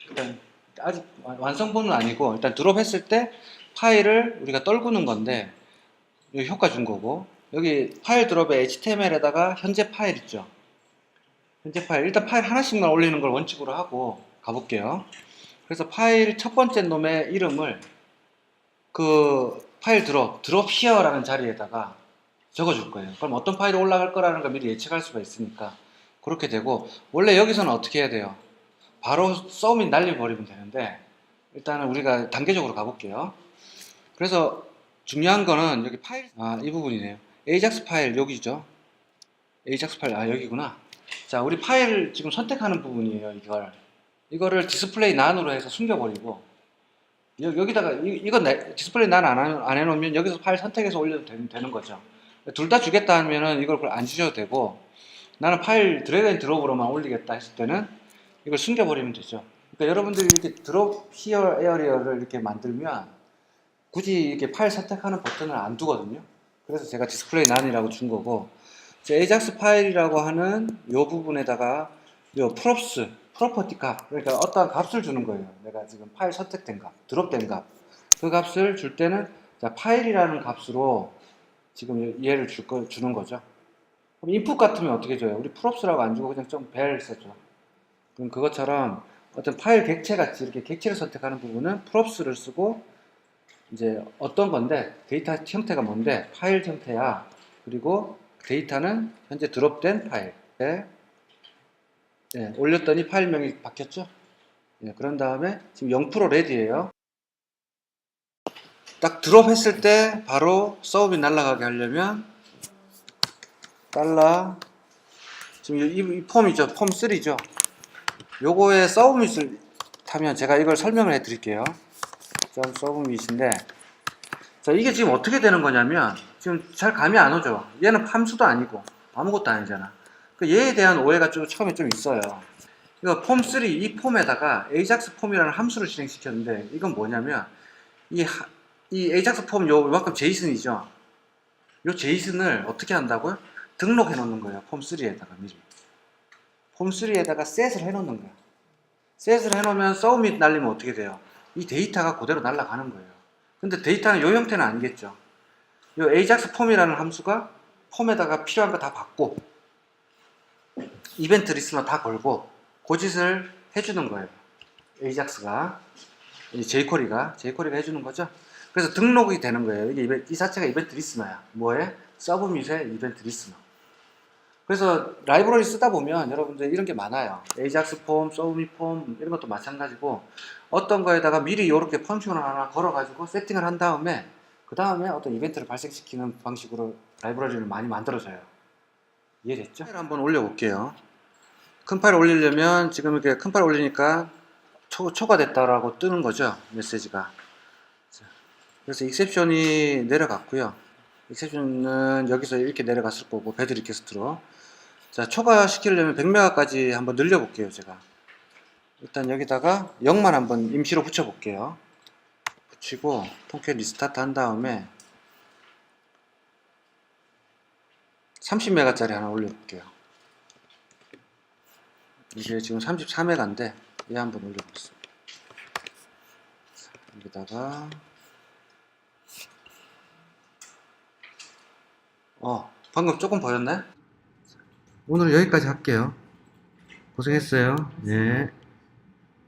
일단 아직 완성본은 아니고, 일단 드롭 했을 때 파일을 우리가 떨구는 건데, 여기 효과 준 거고, 여기 파일 드롭에 HTML에다가 현재 파일 있죠. 현재 파일, 일단 파일 하나씩만 올리는 걸 원칙으로 하고 가볼게요. 그래서 파일 첫 번째 놈의 이름을 그 파일 드롭 히어라는 자리에다가 적어줄 거예요. 그럼 어떤 파일이 올라갈 거라는 걸 미리 예측할 수가 있으니까 그렇게 되고, 원래 여기서는 어떻게 해야 돼요? 바로 서밋 날려버리면 되는데, 일단은 우리가 단계적으로 가볼게요. 그래서 중요한 거는 여기 파일, 이 부분이네요. AJAX 파일 여기죠. AJAX 파일, 여기구나. 자, 우리 파일 지금 선택하는 부분이에요. 이거를 디스플레이 난으로 해서 숨겨버리고, 여기다가 이건 디스플레이 난 안 해놓으면 여기서 파일 선택해서 올려도 되는 거죠. 둘 다 주겠다 하면은 이걸 안 주셔도 되고, 나는 파일 드래그 앤 드롭으로만 올리겠다 했을 때는 이걸 숨겨버리면 되죠. 그러니까 여러분들이 이렇게 드롭 히어 에어리어를 이렇게 만들면 굳이 이렇게 파일 선택하는 버튼을 안 두거든요. 그래서 제가 디스플레이 난이라고 준 거고, AJAX 파일이라고 하는 요 부분에다가 요 프로퍼티 값, 그러니까 어떠한 값을 주는 거예요. 내가 지금 파일 선택된 값, 드롭된 값, 그 값을 줄 때는 자, 파일이라는 값으로 지금 얘를 주는 거죠. 그럼 인풋 같으면 어떻게 줘요? 우리 props라고 안 주고 그냥 좀 벨 써줘. 그럼 그것처럼 어떤 파일 객체 같이 이렇게 객체를 선택하는 부분은 props를 쓰고, 이제 어떤 건데 데이터 형태가 뭔데 파일 형태야. 그리고 데이터는 현재 드롭된 파일. 올렸더니 파일명이 바뀌었죠. 그런 다음에 지금 0% 레디예요. 딱 드롭 했을 때 바로 서밋 날아가게 하려면 달러, 지금 이 폼이죠. 폼 3죠. 요거에 서밋을 타면 제가 이걸 설명을 해 드릴게요. 서밋인데, 자, 이게 지금 어떻게 되는 거냐면 지금 잘 감이 안 오죠. 얘는 함수도 아니고 아무것도 아니잖아. 얘에 대한 오해가 처음에 좀 있어요. 이거 폼3, 이 폼에다가 AJAX 폼이라는 함수를 실행시켰는데, 이건 뭐냐면 이 AJAX 폼 요만큼 제이슨이죠. 요 제이슨을 어떻게 한다고요? 등록해 놓는 거예요. 폼3에다가 미리. 폼3에다가 셋을 해 놓는 거야. 셋을 해 놓으면 서밋 날리면 어떻게 돼요? 이 데이터가 그대로 날아가는 거예요. 근데 데이터는 요 형태는 아니겠죠. 요 AJAX 폼이라는 함수가 폼에다가 필요한 거 다 받고 이벤트 리스너 다 걸고 그 짓을 해주는 거예요. AJAX가, jQuery가 해주는 거죠. 그래서 등록이 되는 거예요. 이 자체가 이벤트 리스너야. 뭐에? 서브밋의 이벤트 리스너. 그래서 라이브러리 쓰다 보면 여러분들 이런 게 많아요. AJAX 폼, 서브밋 폼 이런 것도 마찬가지고, 어떤 거에다가 미리 이렇게 펑션을 하나 걸어가지고 세팅을 한 다음에 그 다음에 어떤 이벤트를 발생시키는 방식으로 라이브러리를 많이 만들어져요. 이해됐죠? 파일 한번 올려볼게요. 큰 파일 올리려면 지금 이렇게 큰 파일 올리니까 초과됐다라고 뜨는 거죠. 메시지가. 그래서 익셉션이 내려갔고요. 익셉션은 여기서 이렇게 내려갔을 거고, 배드 리퀘스트로. 자, 초과시키려면 100메가까지 한번 늘려볼게요. 제가 일단 여기다가 0만 한번 임시로 붙여볼게요. 붙이고 통캣 리스타트 한 다음에 30메가짜리 하나 올려볼게요. 이게 지금 34메가인데 얘 한번 올려보겠습니다. 여기다가 방금 조금 보였나요? 오늘 여기까지 할게요. 고생했어요. 네.